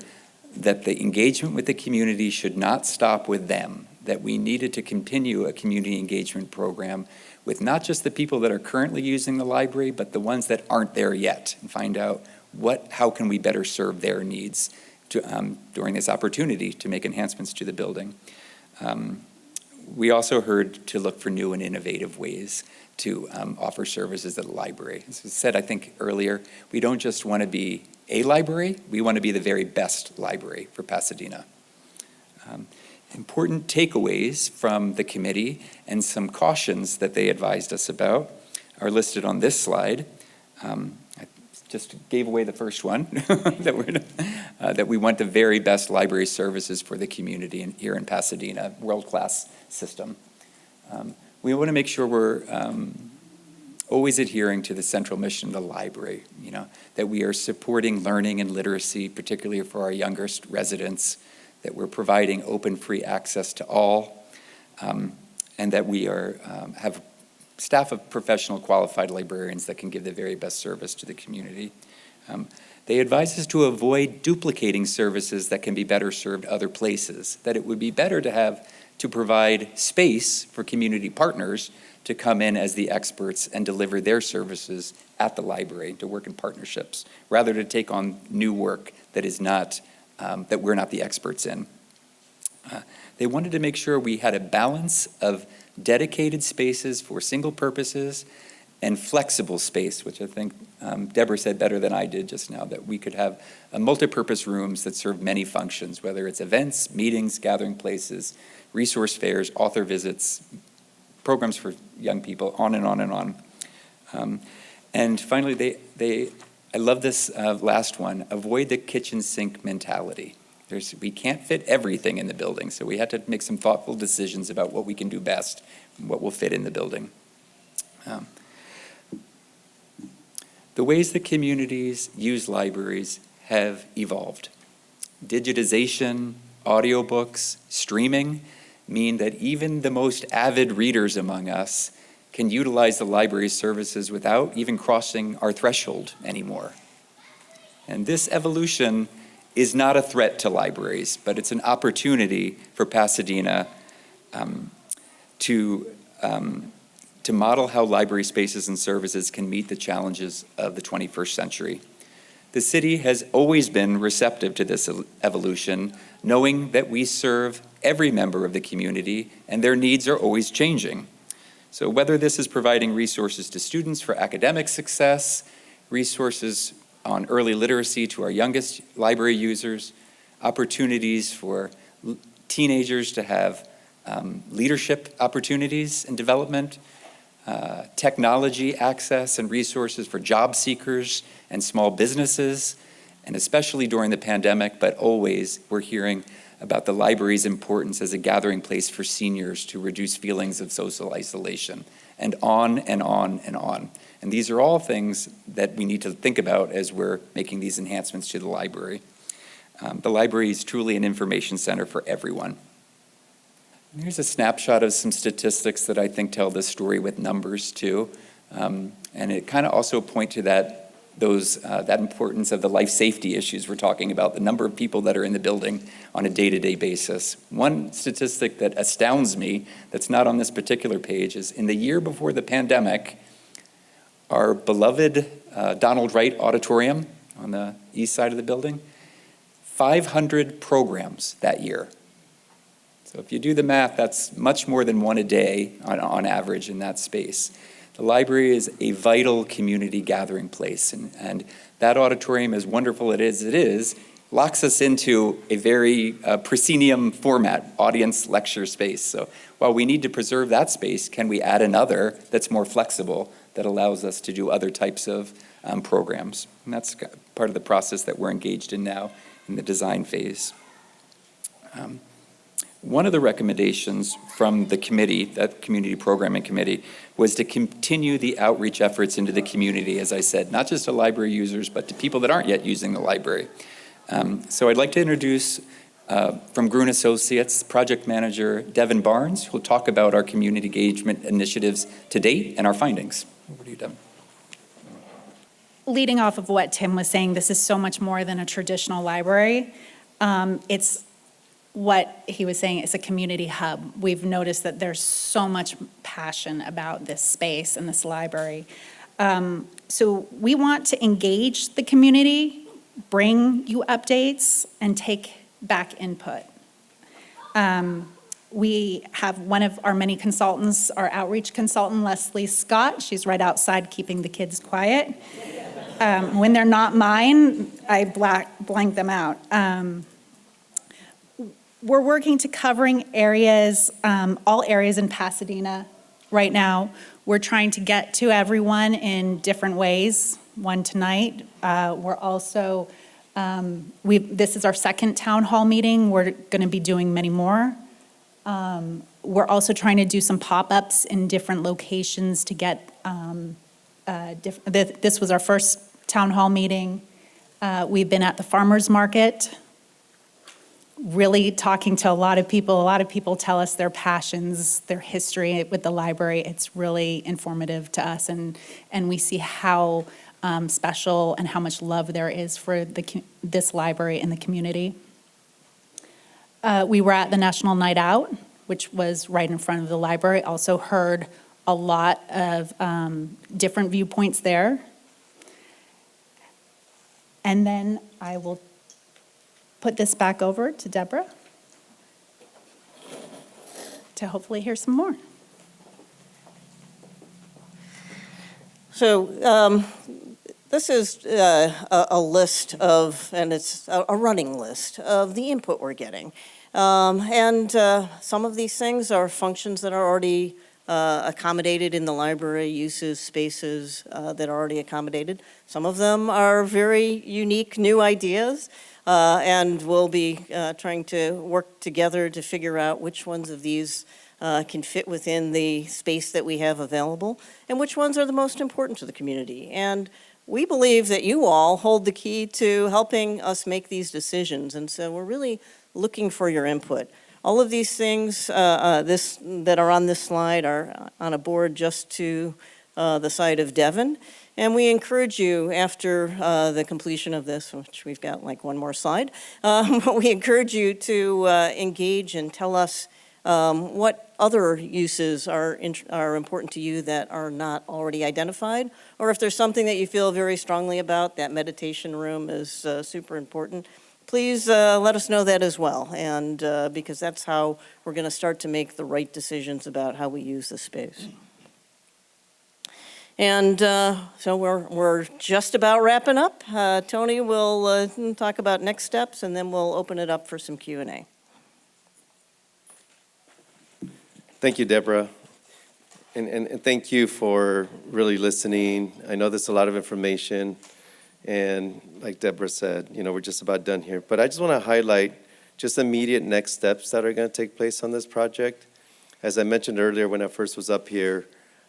that the engagement with the community should not stop with them. that we needed to continue a community engagement program with not just the people that are currently using the library, but the ones that aren't there yet, and find out how can we better serve their needs during this opportunity to make enhancements to the building. We also heard to look for new and innovative ways to offer services at the library. As I said, I think earlier, we don't just want to be a library, we want to be the very best library for Pasadena. Important takeaways from the committee and some cautions that they advised us about are listed on this slide. I just gave away the first one, that we want the very best library services for the community here in Pasadena, world-class system. We want to make sure we're always adhering to the central mission of the library, that we are supporting learning and literacy, particularly for our youngest residents, that we're providing open, free access to all, and that we have staff of professional qualified librarians that can give the very best service to the community. They advise us to avoid duplicating services that can be better served other places, that it would be better to provide space for community partners to come in as the experts and deliver their services at the library, to work in partnerships, rather to take on new work that is not, that we're not the experts in. They wanted to make sure we had a balance of dedicated spaces for single purposes and flexible space, which I think Deborah said better than I did just now, that we could have multi-purpose rooms that serve many functions, whether it's events, meetings, gathering places, resource fairs, author visits, programs for young people, on and on and on. And finally, I love this last one, avoid the kitchen sink mentality. We can't fit everything in the building, so we had to make some thoughtful decisions about what we can do best, and what will fit in the building. The ways that communities use libraries have evolved. Digitization, audiobooks, streaming mean that even the most avid readers among us can utilize the library's services without even crossing our threshold anymore. And this evolution is not a threat to libraries, but it's an opportunity for Pasadena to model how library spaces and services can meet the challenges of the 21st century. The city has always been receptive to this evolution, knowing that we serve every member of the community and their needs are always changing. So whether this is providing resources to students for academic success, resources on early literacy to our youngest library users, opportunities for teenagers to have leadership opportunities and development, technology access and resources for job seekers and small businesses, and especially during the pandemic, but always we're hearing about the library's importance as a gathering place for seniors to reduce feelings of social isolation, and on and on and on. And these are all things that we need to think about as we're making these enhancements to the library. The library is truly an information center for everyone. Here's a snapshot of some statistics that I think tell this story with numbers too. And it kind of also point to that importance of the life safety issues we're talking about, the number of people that are in the building on a day-to-day basis. One statistic that astounds me that's not on this particular page is in the year before the pandemic, our beloved Donald Wright Auditorium on the east side of the building, 500 programs that year. So if you do the math, that's much more than one a day on average in that space. The library is a vital community gathering place, and that auditorium, as wonderful it is, locks us into a very proscenium format, audience lecture space. So while we need to preserve that space, can we add another that's more flexible that allows us to do other types of programs? And that's part of the process that we're engaged in now in the design phase. One of the recommendations from the committee, that community programming committee, was to continue the outreach efforts into the community, as I said, not just to library users, but to people that aren't yet using the library. So I'd like to introduce from Gruen Associates, project manager Devin Barnes, who'll talk about our community engagement initiatives to date and our findings. Over to you, Devin. Leading off of what Tim was saying, this is so much more than a traditional library. It's what he was saying is a community hub. We've noticed that there's so much passion about this space and this library. So we want to engage the community, bring you updates, and take back input. We have one of our many consultants, our outreach consultant, Leslie Scott. She's right outside keeping the kids quiet. When they're not mine, I blank them out. We're working to covering areas, all areas in Pasadena right now. We're trying to get to everyone in different ways. One tonight. We're also, this is our second town hall meeting. We're going to be doing many more. We're also trying to do some pop-ups in different locations to get, this was our first town hall meeting. We've been at the farmer's market, really talking to a lot of people. A lot of people tell us their passions, their history with the library. It's really informative to us, and we see how special and how much love there is for this library in the community. We were at the National Night Out, which was right in front of the library. Also heard a lot of different viewpoints there. And then I will put this back over to Deborah to hopefully hear some more. So this is a list of, and it's a running list of the input we're getting. And some of these things are functions that are already accommodated in the library, uses, spaces that are already accommodated. Some of them are very unique new ideas, and we'll be trying to work together to figure out which ones of these can fit within the space that we have available, and which ones are the most important to the community. And we believe that you all hold the key to helping us make these decisions, and so we're really looking for your input. All of these things that are on this slide are on a board just to the side of Devon, and we encourage you after the completion of this, which we've got like one more slide, we encourage you to engage and tell us what other uses are important to you that are not already identified, or if there's something that you feel very strongly about, that meditation room is super important. Please let us know that as well, and because that's how we're going to start to make the right decisions about how we use the space. And so we're just about wrapping up. Tony will talk about next steps, and then we'll open it up for some Q&A. Thank you, Deborah. And thank you for really listening. I know there's a lot of information. And like Deborah said, we're just about done here. But I just want to highlight just immediate next steps that are going to take place on this project. As I mentioned earlier when I first was up here,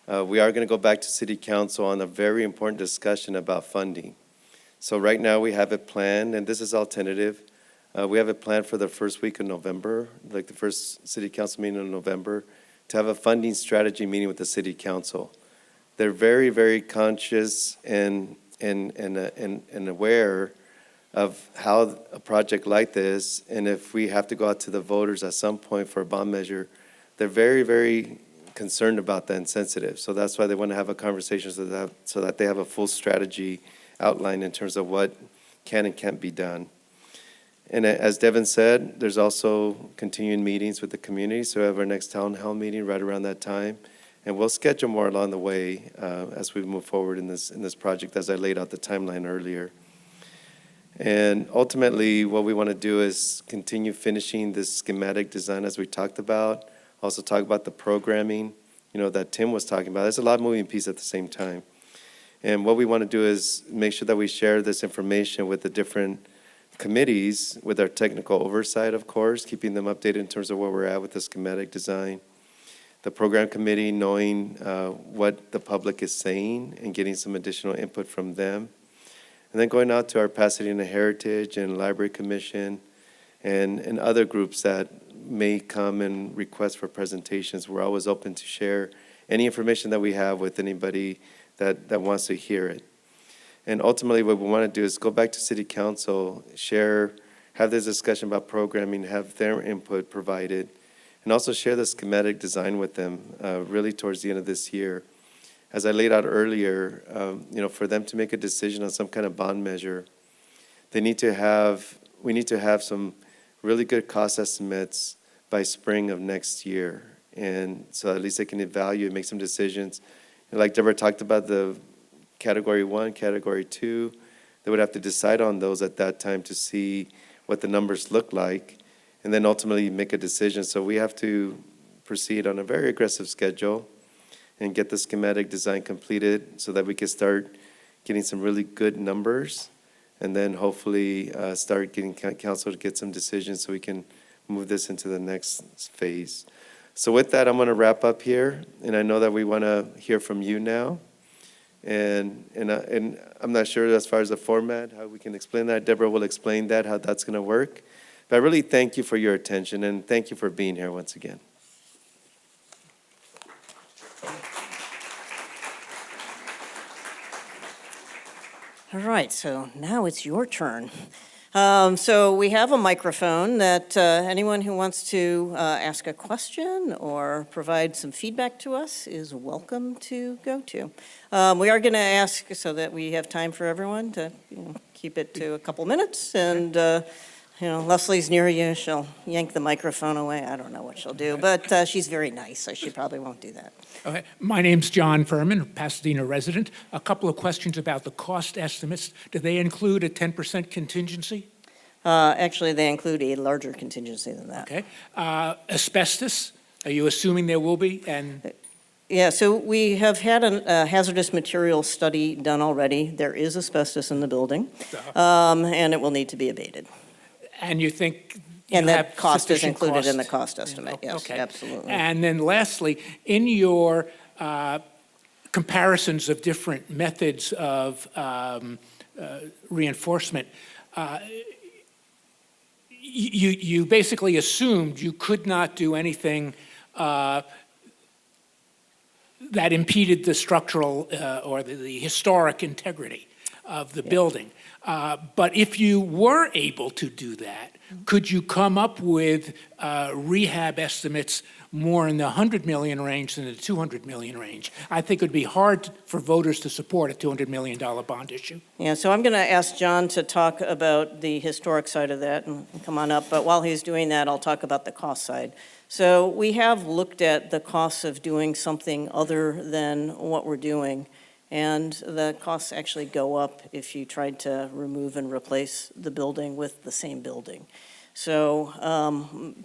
we are going to go back to City Council on a very important discussion about funding. So right now we have it planned, and this is all tentative. We have it planned for the first week of November, like the first City Council meeting in November, to have a funding strategy meeting with the City Council. They're very, very conscious and aware of how a project like this, and if we have to go out to the voters at some point for a bond measure, they're very, very concerned about that and sensitive. So that's why they want to have a conversation so that they have a full strategy outlined in terms of what can and can't be done. And as Devin said, there's also continuing meetings with the community. So we have our next town hall meeting right around that time. And we'll schedule more along the way as we move forward in this project, as I laid out the timeline earlier. And ultimately, what we want to do is continue finishing this schematic design as we talked about. Also talk about the programming, that Tim was talking about. There's a lot of moving pieces at the same time. And what we want to do is make sure that we share this information with the different committees, with our technical oversight, of course, keeping them updated in terms of where we're at with the schematic design. The program committee knowing what the public is saying and getting some additional input from them. And then going out to our Pasadena Heritage and Library Commission and other groups that may come and request for presentations. We're always open to share any information that we have with anybody that wants to hear it. And ultimately what we want to do is go back to City Council, share have this discussion about programming, have their input provided, and also share the schematic design with them really towards the end of this year. As I laid out earlier, for them to make a decision on some kind of bond measure, we need to have some really good cost estimates by spring of next year. And so at least they can evaluate, make some decisions. And like Deborah talked about, the category 1, category 2, they would have to decide on those at that time to see what the numbers look like, and then ultimately make a decision. So we have to proceed on a very aggressive schedule and get the schematic design completed so that we can start getting some really good numbers, and then hopefully start getting council to get some decisions so we can move this into the next phase. So with that, I'm going to wrap up here, and I know that we want to hear from you now. And I'm not sure as far as the format, how we can explain that. Deborah will explain that, how that's going to work. But I really thank you for your attention, and thank you for being here once again. All right, so now it's your turn. So we have a microphone that anyone who wants to ask a question or provide some feedback to us is welcome to go to. We are going to ask so that we have time for everyone to keep it to a couple minutes. And, Leslie's near you. She'll yank the microphone away. I don't know what she'll do, but she's very nice, so she probably won't do that. Okay. My name's John Furman, a Pasadena resident. A couple of questions about the cost estimates. Do they include a 10% contingency? Actually, they include a larger contingency than that. Okay. Asbestos, are you assuming there will be? And Yeah, so we have had a hazardous material study done already. There is asbestos in the building, and it will need to be abated. And you think And you that have cost is sufficient included in the cost? cost estimate, yes, Okay. absolutely. And then lastly, in your comparisons of different methods of reinforcement, you basically assumed you could not do anything that impeded the structural or the historic integrity of the building. But if you were able to do that, could you come up with rehab estimates more in the 100 million range than the 200 million range? I think it would be hard for voters to support a $200 million bond issue. Yeah, so I'm going to ask John to talk about the historic side of that, and come on up. But while he's doing that, I'll talk about the cost side. So we have looked at the costs of doing something other than what we're doing. And the costs actually go up if you tried to remove and replace the building with the same building. So,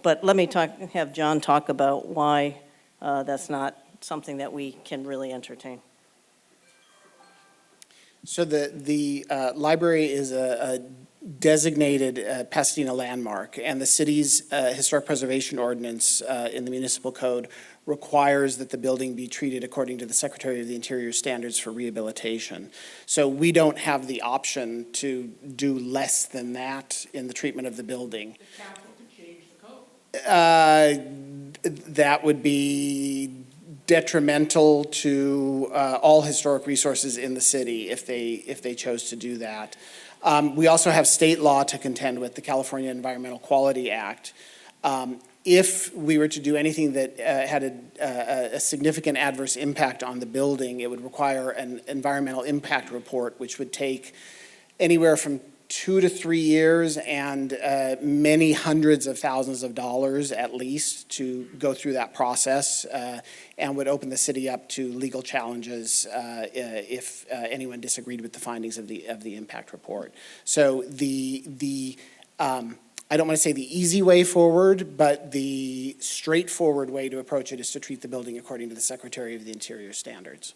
but let me have John talk about why that's not something that we can really entertain. So the library is a designated Pasadena landmark, and the city's historic preservation ordinance in the municipal code requires that the building be treated according to the Secretary of the Interior standards for rehabilitation. So we don't have the option to do less than that in the treatment of the building. The council could change the code. That would be detrimental to all historic resources in the city if they chose to do that. We also have state law to contend with, the California Environmental Quality Act. If we were to do anything that had a significant adverse impact on the building, it would require an environmental impact report, which would take anywhere from 2 to 3 years and many hundreds of thousands of dollars at least to go through that process, and would open the city up to legal challenges if anyone disagreed with the findings of the impact report. So I don't want to say the easy way forward, but the straightforward way to approach it is to treat the building according to the Secretary of the Interior standards,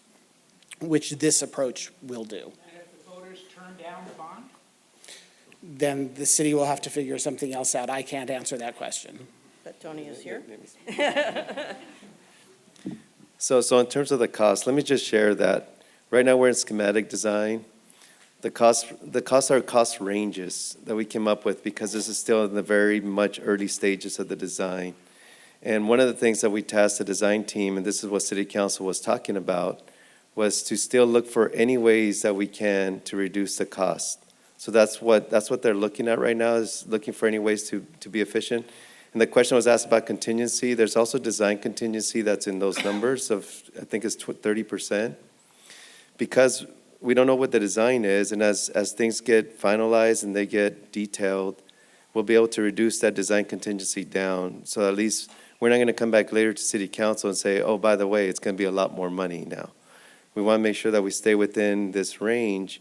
which this approach will do. And if the voters turn down the bond? Then the city will have to figure something else out. I can't answer that question. But Tony is here. So in terms of the cost, let me just share that right now we're in schematic design. The costs are cost ranges that we came up with because this is still in the very much early stages of the design. And one of the things that we tasked the design team, and this is what City Council was talking about, was to still look for any ways that we can to reduce the cost. So that's what they're looking at right now, is looking for any ways to be efficient. And the question was asked about contingency. There's also design contingency that's in those numbers of, I think it's 30%. Because we don't know what the design is, and as things get finalized and they get detailed, we'll be able to reduce that design contingency down. So at least we're not going to come back later to city council and say, oh, by the way, it's going to be a lot more money now. We want to make sure that we stay within this range.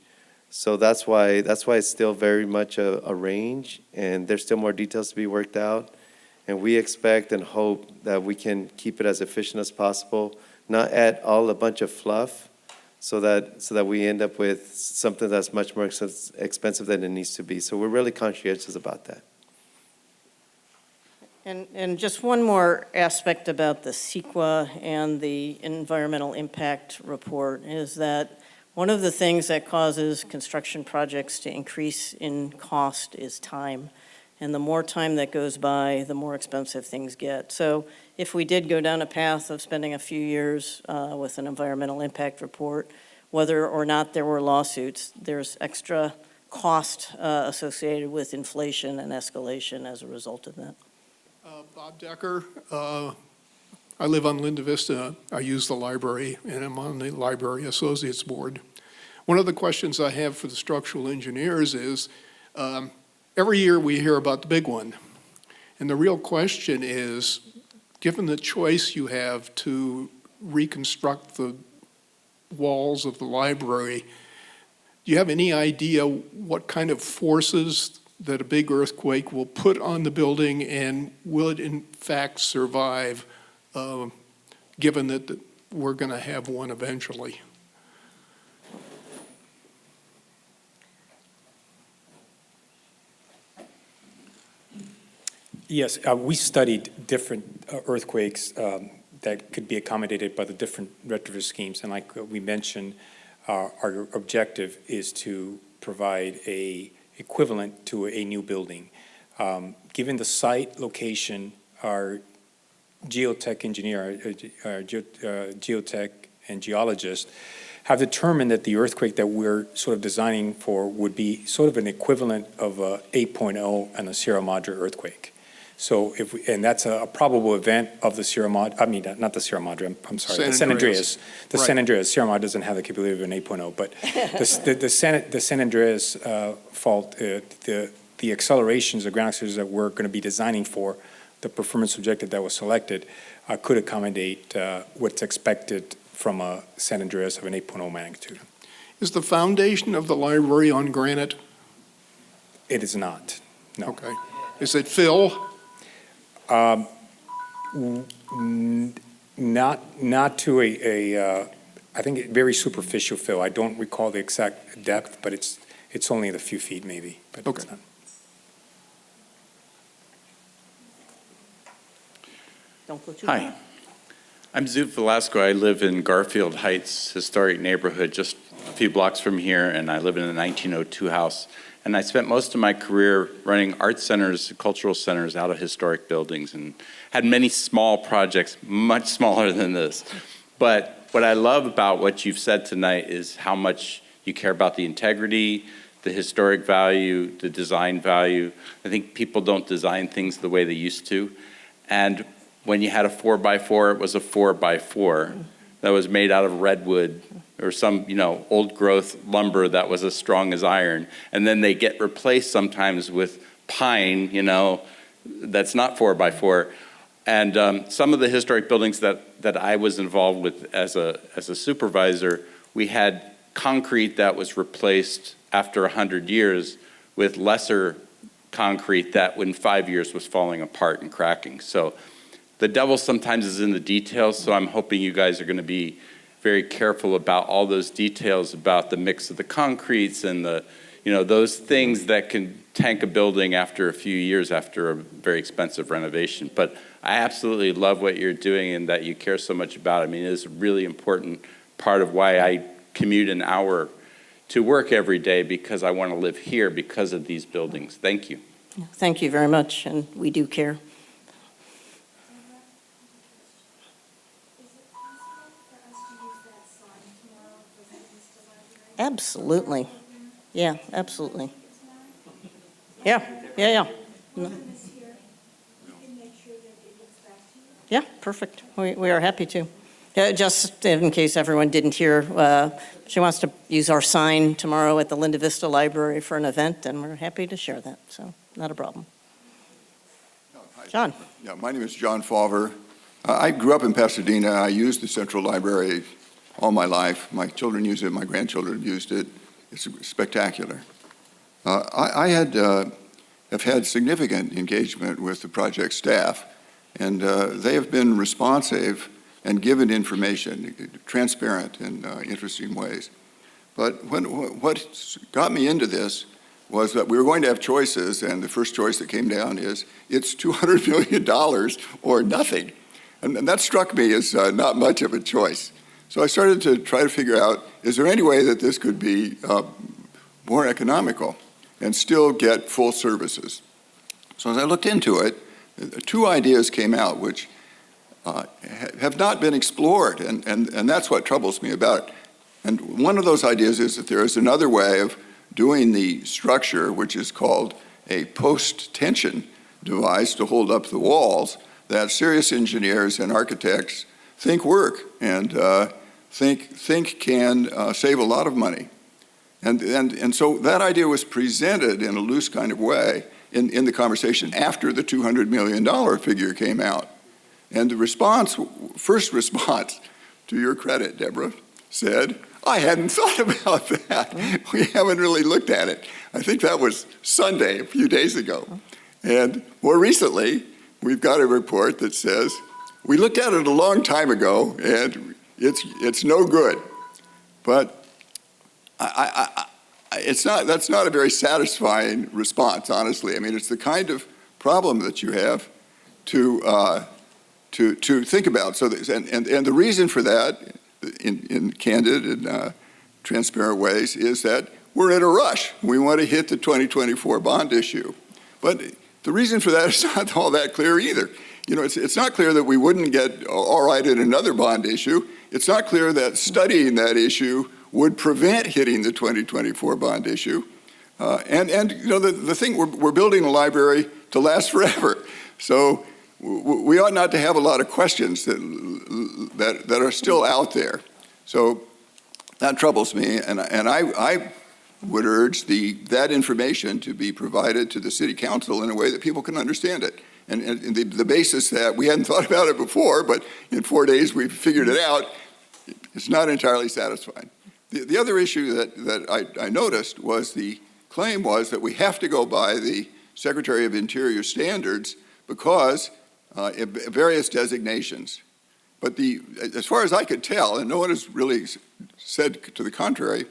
So that's why it's still very much a range, and there's still more details to be worked out. And we expect and hope that we can keep it as efficient as possible, not add all a bunch of fluff, so that we end up with something that's much more expensive than it needs to be. So we're really conscientious about that. And just one more aspect about the CEQA and the environmental impact report is that one of the things that causes construction projects to increase in cost is time. And the more time that goes by, the more expensive things get. So if we did go down a path of spending a few years with an environmental impact report, whether or not there were lawsuits, there's extra cost associated with inflation and escalation as a result of that. Bob Decker. I live on Linda Vista. I use the library, and I'm on the Library Associates Board. One of the questions I have for the structural engineers is, every year we hear about the big one. And the real question is, given the choice you have to reconstruct the walls of the library, do you have any idea what kind of forces that a big earthquake will put on the building, and will it in fact survive, given that we're going to have one eventually? Yes, we studied different earthquakes that could be accommodated by the different retrofit schemes. And like we mentioned, our objective is to provide a equivalent to a new building. Given the site location, our geotech engineer, our geotech and geologist have determined that the earthquake that we're sort of designing for would be sort of an equivalent of a 8.0 and a Sierra Madre earthquake. So and that's a probable event of the Sierra Madre, I mean, not the Sierra Madre, I'm sorry, the San Andreas. The Right. San Andreas, Sierra Madre doesn't have the capability of an 8.0, but the San Andreas fault, the accelerations, the ground accelerations that we're going to be designing for, the performance objective that was selected, could accommodate what's expected from a San Andreas of an 8.0 magnitude. Is the foundation of the library on granite? It is not, no. Okay. Is it fill? Not to I think very superficial fill. I don't recall the exact depth, but it's only a few feet maybe. But Okay. It's not. Don't go too Hi, far. I'm Zub Velasco. I live in Garfield Heights historic neighborhood, just a few blocks from here, and I live in a 1902 house. And I spent most of my career running art centers, cultural centers out of historic buildings, and had many small projects, much smaller than this. But what I love about what you've said tonight is how much you care about the integrity, the historic value, the design value. I think people don't design things the way they used to. And when you had a 4x4, it was a 4x4 that was made out of redwood or some, old growth lumber that was as strong as iron. And then they get replaced sometimes with pine, that's not 4x4. And some of the historic buildings that I was involved with as a supervisor, we had concrete that was replaced after 100 years with lesser concrete that in 5 years was falling apart and cracking. So the devil sometimes is in the details, so I'm hoping you guys are going to be very careful about all those details about the mix of the concretes and those things that can tank a building after a few years after a very expensive renovation. But I absolutely love what you're doing and that you care so much about. I mean, it is a really important part of why I commute an hour to work every day, because I want to live here because of these buildings. Thank you. Thank you very much, and we do care. Absolutely. Yeah, absolutely. Yeah, yeah. Yeah, perfect. We are happy to. Just in case everyone didn't hear, she wants to use our sign tomorrow at the Linda Vista Library for an event, and we're happy to share that, so not a problem. John. Yeah, my name is John Fawver. I grew up in Pasadena. I used the Central Library all my life. My children use it. My grandchildren have used it. It's spectacular. I have had significant engagement with the project staff, and they have been responsive and given information, transparent in interesting ways. But what got me into this was that we were going to have choices, and the first choice that came down is it's $200 million or nothing. And that struck me as not much of a choice. So I started to try to figure out, is there any way that this could be more economical and still get full services? So as I looked into it, two ideas came out which have not been explored, and that's what troubles me about it. And one of those ideas is that there is another way of doing the structure, which is called a post-tension device to hold up the walls, that serious engineers and architects think work and think can save a lot of money. And so that idea was presented in a loose kind of way in the conversation after the $200 million figure came out. And the response, first response, to your credit, Deborah, said, I hadn't thought about that. We haven't really looked at it. I think that was Sunday, a few days ago. And more recently, we've got a report that says, we looked at it a long time ago, and it's no good. But that's not a very satisfying response, honestly. I mean, it's the kind of problem that you have to think about. So, and the reason for that, in candid and transparent ways, is that we're in a rush. We want to hit the 2024 bond issue. But the reason for that is not all that clear either. You know, it's not clear that we wouldn't get all right in another bond issue. It's not clear that studying that issue would prevent hitting the 2024 bond issue. And you know, the thing, we're building a library to last forever. So we ought not to have a lot of questions that are still out there. So that troubles me, and I would urge that information to be provided to the city council in a way that people can understand it. And the basis that we hadn't thought about it before, but in 4 days we figured it out, it's not entirely satisfying. The other issue that I noticed was the claim was that we have to go by the Secretary of Interior standards because various designations. But as far as I could tell, and no one has really said to the contrary,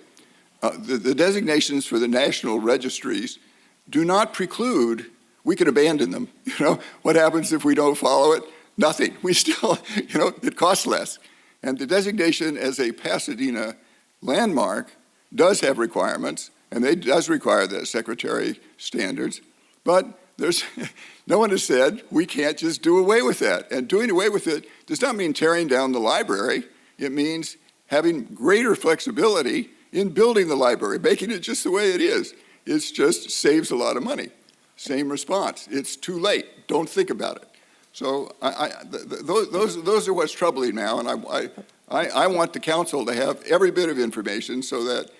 the designations for the national registries do not preclude, we can abandon them. You know, what happens if we don't follow it? Nothing. We still, you know, it costs less. And the designation as a Pasadena landmark does have requirements, and it does require the secretary standards, but there's no one has said we can't just do away with that. And doing away with it does not mean tearing down the library. It means having greater flexibility in building the library, making it just the way it is. It just saves a lot of money. Same response. It's too late. Don't think about it. So those are what's troubling now, and I want the council to have every bit of information so that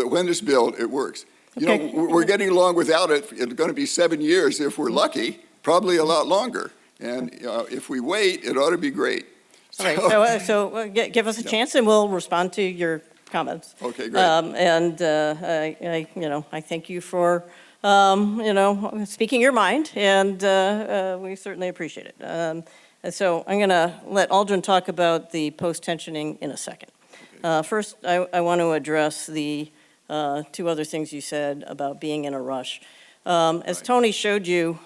when it's built, it works. You know, we're getting along without it. It's going to be 7 years if we're lucky, probably a lot longer. And if we wait, it ought to be great. All right, so give us a chance and we'll respond to your comments. Okay, great. I thank you for, speaking your mind, and we certainly appreciate it. And so I'm going to let Aldrin talk about the post-tensioning in a second. Okay. First, I want to address the two other things you said about being in a rush. As Tony showed you,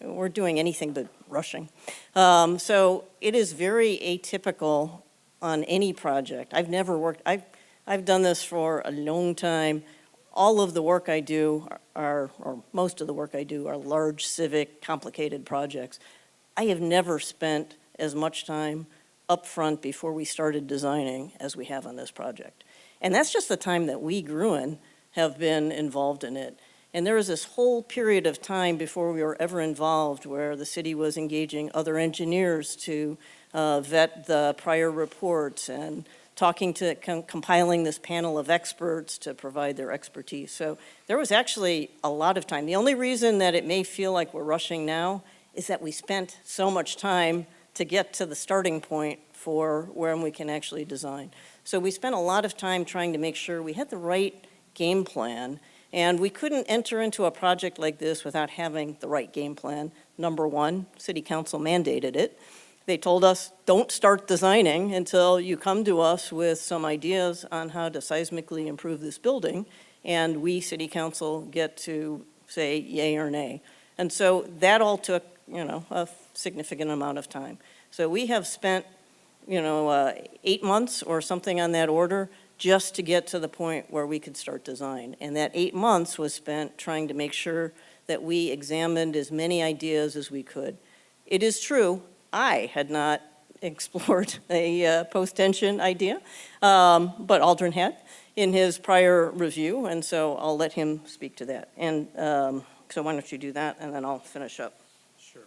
we're doing anything but rushing. So it is very atypical on any project. I've done this for a long time. All of the work I do or most of the work I do are large civic, complicated projects. I have never spent as much time up front before we started designing as we have on this project. And that's just the time that we, Gruen, have been involved in it. And there was this whole period of time before we were ever involved where the city was engaging other engineers to vet the prior reports and talking to, compiling this panel of experts to provide their expertise. So there was actually a lot of time. The only reason that it may feel like we're rushing now is that we spent so much time to get to the starting point for when we can actually design. So we spent a lot of time trying to make sure we had the right game plan, and we couldn't enter into a project like this without having the right game plan. Number one, City Council mandated it. They told us, don't start designing until you come to us with some ideas on how to seismically improve this building, and we, City Council, get to say yay or nay. And so that all took, a significant amount of time. So we have spent, 8 months or something on that order just to get to the point where we could start design. And that 8 months was spent trying to make sure that we examined as many ideas as we could. It is true, I had not explored a post-tension idea, but Aldrin had in his prior review, and so I'll let him speak to that. And so why don't you do that, and then I'll finish up. Sure.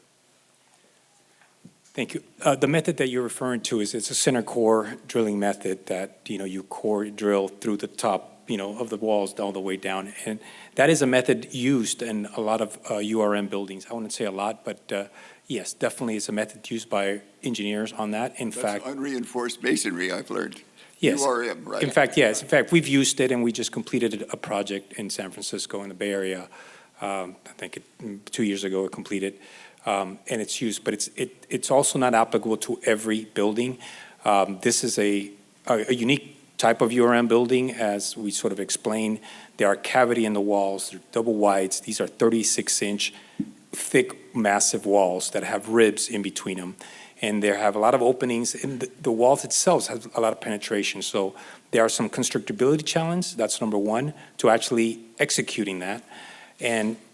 Thank you. The method that you're referring to it's a center core drilling method that, you core drill through the top, of the walls all the way down. And that is a method used in a lot of URM buildings. I wouldn't say a lot, but yes, definitely it's a method used by engineers on that. In fact, unreinforced masonry, I've learned. Yes. URM, right? In fact, yes. In fact, we've used it, and we just completed a project in San Francisco in the Bay Area. I think 2 years ago it completed, and it's used. But it's also not applicable to every building. This is a unique type of URM building, as we sort of explained. There are cavity in the walls. They're double wides. These are 36-inch thick, massive walls that have ribs in between them. And they have a lot of openings, and the walls itself has a lot of penetration. So there are some constructability challenges. That's number one, to actually executing that.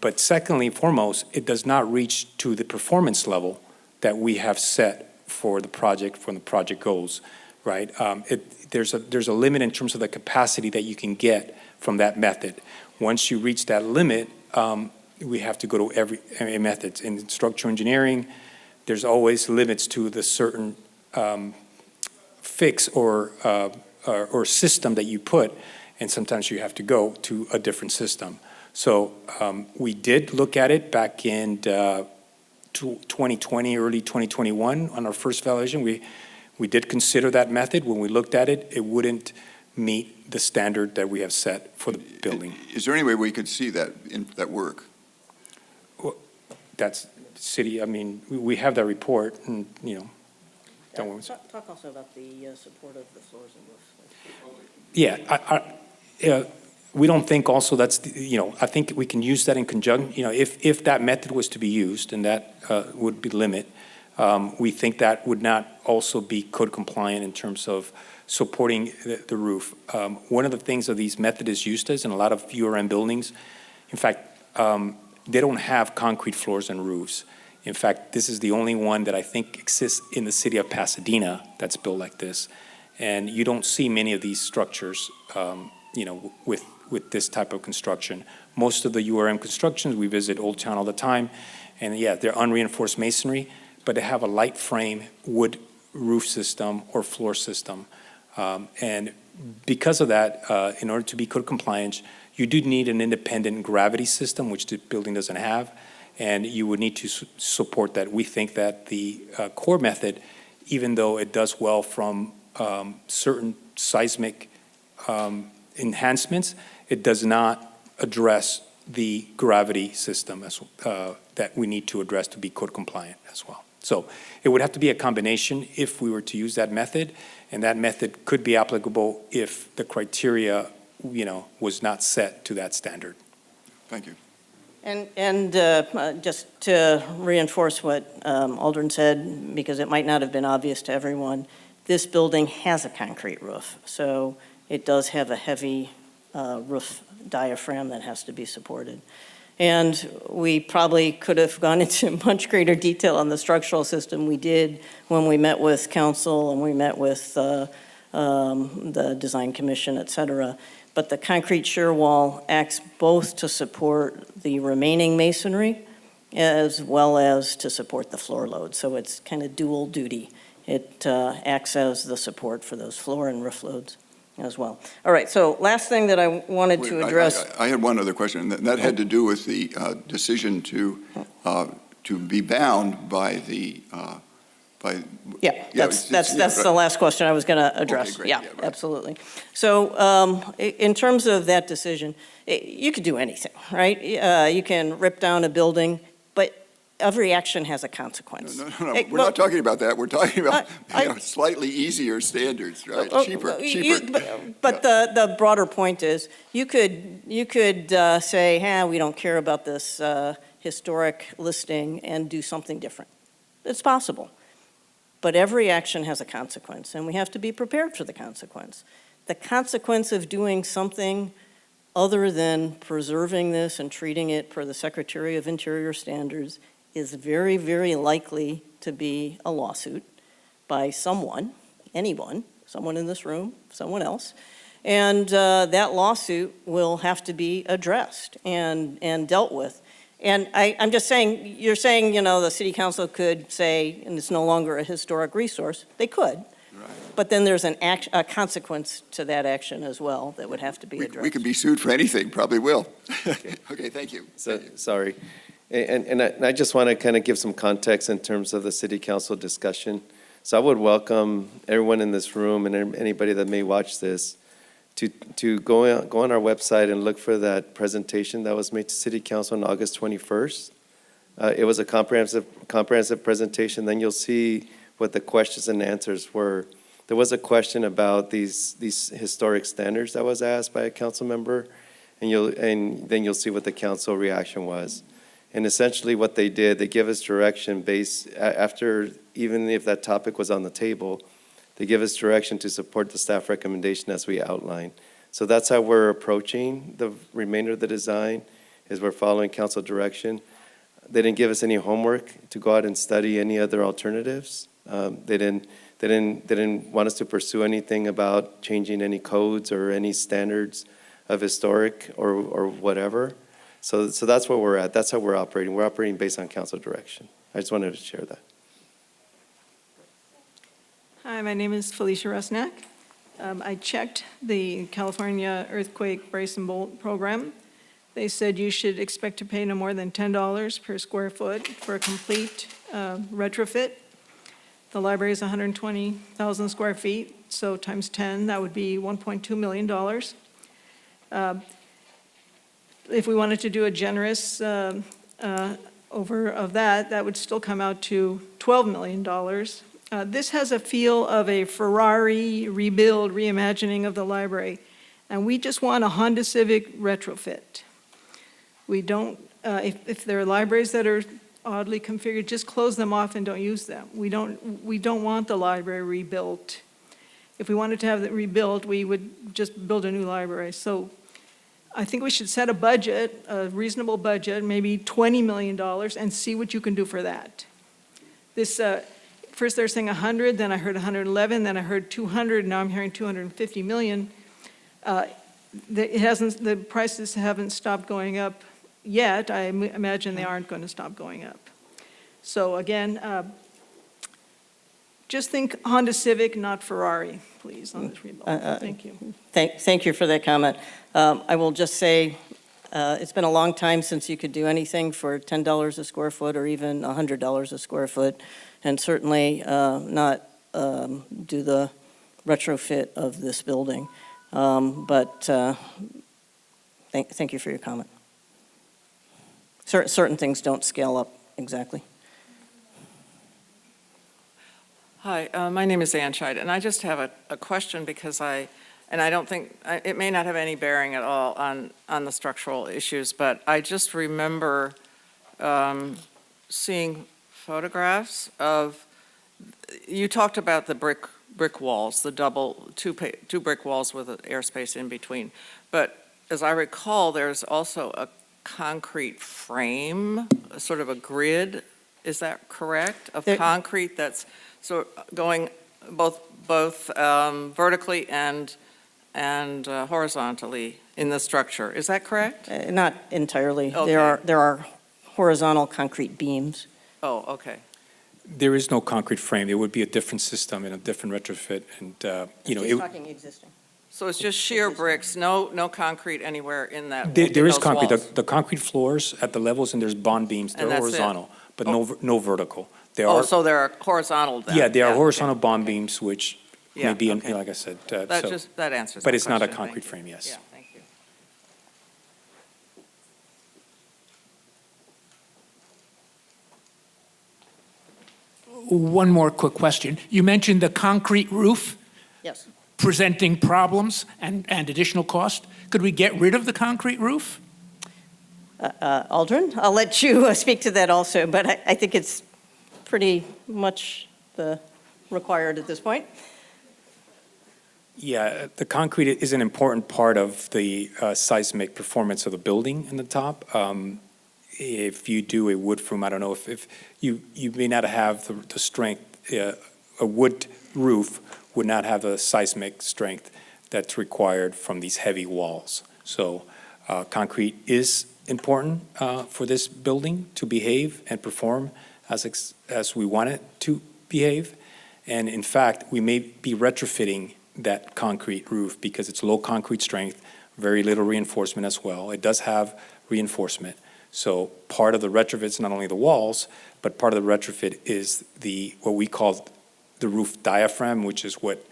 But secondly, foremost, it does not reach to the performance level that we have set for the project goals, right? There's a limit in terms of the capacity that you can get from that method. Once you reach that limit, we have to go to every methods. In structural engineering, there's always limits to the certain fix or system that you put, and sometimes you have to go to a different system. So we did look at it back in 2020, early 2021 on our first evaluation. We did consider that method. When we looked at it, it wouldn't meet the standard that we have set for the building. Is there any way we could see that that work? Well, that's city. I mean, we have that report, and don't worry. Talk also about the support of the floors and roofs. Yeah, we don't think also that's, I think we can use that in conjunction. If that method was to be used, and that would be limit, we think that would not also be code compliant in terms of supporting the roof. One of the things that these method is used as in a lot of URM buildings, in fact, they don't have concrete floors and roofs. In fact, this is the only one that I think exists in the city of Pasadena that's built like this. And you don't see many of these structures, with this type of construction. Most of the URM constructions, we visit Old Town all the time, and yeah, they're unreinforced masonry, but they have a light frame wood roof system or floor system. And because of that, in order to be code compliant, you do need an independent gravity system, which the building doesn't have, and you would need to support that. We think that the core method, even though it does well from certain seismic enhancements, it does not address the gravity system that we need to address to be code compliant as well. So it would have to be a combination if we were to use that method, and that method could be applicable if the criteria, was not set to that standard. Thank you. And just to reinforce what Aldrin said, because it might not have been obvious to everyone, this building has a concrete roof, so it does have a heavy roof diaphragm that has to be supported. And we probably could have gone into much greater detail on the structural system. We did when we met with council and we met with the design commission, et cetera. but the concrete shear wall acts both to support the remaining masonry as well as to support the floor load. So it's kind of dual duty. It acts as the support for those floor and roof loads as well. All right, so last thing that I wanted to address. I had one other question, and that had to do with the decision to be bound by the, Yeah, that's the last question I was going to address. Okay, great. Yeah, Yeah, right. absolutely. So in terms of that decision, you could do anything, right? You can rip down a building, but every action has a consequence. No, we're not talking about that. We're talking about slightly easier standards, right? Cheaper. But the broader point is, you could say, we don't care about this historic listing and do something different. It's possible. But every action has a consequence, and we have to be prepared for the consequence. The consequence of doing something other than preserving this and treating it per the Secretary of Interior standards is very, very likely to be a lawsuit by someone, anyone, someone in this room, someone else. And that lawsuit will have to be addressed and dealt with. And I'm just saying, you're saying, the city council could say, and it's no longer a historic resource. They could. Right. But then there's a consequence to that action as well that would have to be addressed. We could be sued for anything, probably will. Okay, thank you. Sorry. And I just want to kind of give some context in terms of the city council discussion. So I would welcome everyone in this room and anybody that may watch this to go on our website and look for that presentation that was made to city council on August 21st. It was a comprehensive presentation. Then you'll see what the questions and answers were. There was a question about these historic standards that was asked by a council member, and then you'll see what the council reaction was. And essentially what they did, they give us direction after, even if that topic was on the table, they give us direction to support the staff recommendation as we outline. So that's how we're approaching the remainder of the design, is we're following council direction. They didn't give us any homework to go out and study any other alternatives. They didn't want us to pursue anything about changing any codes or any standards of historic or whatever. So that's where we're at. That's how we're operating. We're operating based on council direction. I just wanted to share that. Hi, my name is Felicia Rusnak. I checked the California Earthquake Brace and Bolt program. They said you should expect to pay no more than $10 per square foot for a complete retrofit. The library is 120,000 square feet, so times 10, that would be $1.2 million. If we wanted to do a generous over of that would still come out to $12 million. This has a feel of a Ferrari rebuild, reimagining of the library, and we just want a Honda Civic retrofit. We don't, if there are libraries that are oddly configured, just close them off and don't use them. We don't want the library rebuilt. If we wanted to have it rebuilt, we would just build a new library. So I think we should set a budget, a reasonable budget, maybe $20 million, and see what you can do for that. This, first they're saying 100, then I heard 111, then I heard 200, now I'm hearing 250 million. The prices haven't stopped going up yet. I imagine they aren't going to stop going up. So again, just think Honda Civic, not Ferrari, please, on this rebuild. Thank you. Thank you for that comment. I will just say, it's been a long time since you could do anything for $10 a square foot or even $100 a square foot, and certainly not do the retrofit of this building. But thank you for your comment. Certain things don't scale up exactly. Hi, my name is Ann Scheid, and I just have a question because I don't think, it may not have any bearing at all on the structural issues, but I just remember seeing photographs of, you talked about the brick walls, the two brick walls with an airspace in between. But as I recall, there's also a concrete frame, sort of a grid, is that correct? Of concrete that's going both vertically and and horizontally in the structure. Is that correct? Not entirely. Okay. There are horizontal concrete beams. Oh, okay. There is no concrete frame. It would be a different system and a different retrofit, and, He's talking existing. So it's just sheer bricks, no concrete anywhere in that? there is those concrete. walls? The concrete floors at the levels, and there's bond beams. They're And that's it? horizontal, but Oh. no vertical. They Oh, are, so they're horizontal then? yeah, they are okay. horizontal bond beams, which Yeah, may be, okay. like I said, That answers but my it's not a question. Thank concrete you. frame, yes. Yeah, thank you. One more quick question. You mentioned the concrete roof Yes. presenting problems and additional cost. Could we get rid of the concrete roof? Aldrin, I'll let you speak to that also, but I think it's pretty much required at this point. Yeah, the concrete is an important part of the seismic performance of the building in the top. If you do a wood room, I don't know if you may not have the strength, a wood roof would not have the seismic strength that's required from these heavy walls. So concrete is important for this building to behave and perform as we want it to behave. And in fact, we may be retrofitting that concrete roof because it's low concrete strength, very little reinforcement as well. It does have reinforcement. So part of the retrofit is not only the walls, but part of the retrofit is what we call the roof diaphragm, which is what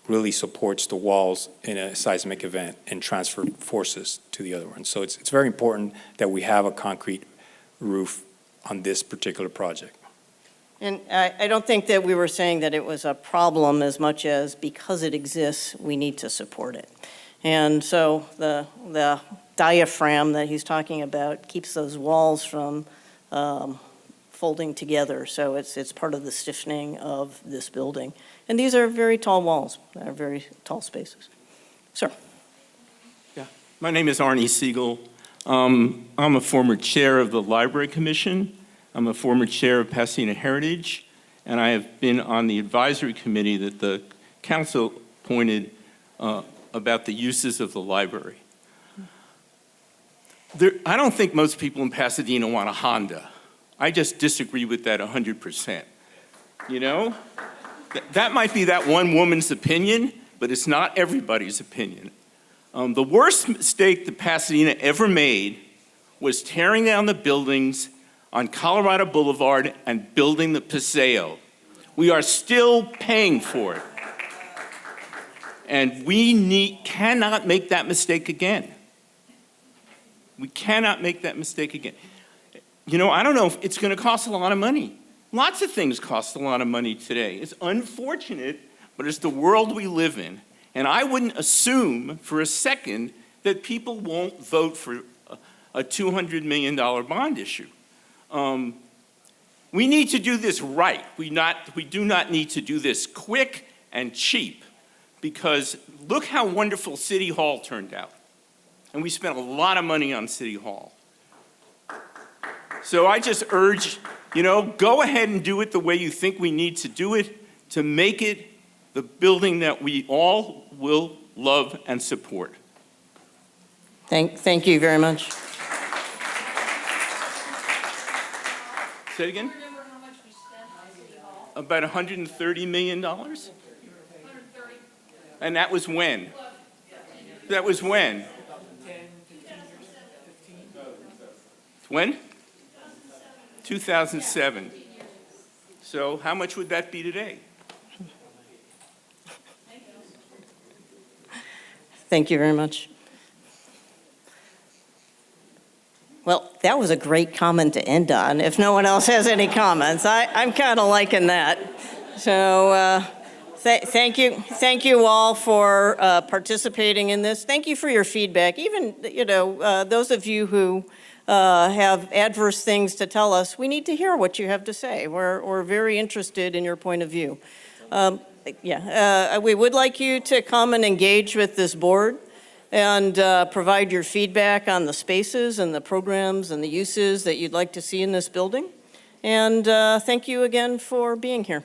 really supports the walls in a seismic event and transfer forces to the other one. So it's very important that we have a concrete roof on this particular project. And I don't think that we were saying that it was a problem as much as because it exists, we need to support it. And so the diaphragm that he's talking about keeps those walls from folding together. So it's part of the stiffening of this building. And these are very tall walls, they're very tall spaces. Sir. Yeah, my name is Arnie Siegel. I'm a former chair of the Library Commission. I'm a former chair of Pasadena Heritage, and I have been on the advisory committee that the council appointed about the uses of the library. I don't think most people in Pasadena want a Honda. I just disagree with that 100%. You know? That might be that one woman's opinion, but it's not everybody's opinion. The worst mistake that Pasadena ever made was tearing down the buildings on Colorado Boulevard and building the Paseo. We are still paying for it. And we cannot make that mistake again. We cannot make that mistake again. You know, I don't know if it's going to cost a lot of money. Lots of things cost a lot of money today. It's unfortunate, but it's the world we live in. And I wouldn't assume for a second that people won't vote for a $200 million bond issue. We need to do this right. We do not need to do this quick and cheap, because look how wonderful City Hall turned out. And we spent a lot of money on City Hall. So I just urge, go ahead and do it the way you think we need to do it to make it the building that we all will love and support. Thank you very much. Say it again? About $130 million? And that was when? That was when? When? 2007. So how much would that be today? Thank you very much. Well, that was a great comment to end on. If no one else has any comments, I'm kind of liking that. So thank you all for participating in this. Thank you for your feedback. Even, those of you who have adverse things to tell us, we need to hear what you have to say. We're very interested in your point of view. We would like you to come and engage with this board and provide your feedback on the spaces and the programs and the uses that you'd like to see in this building. And thank you again for being here.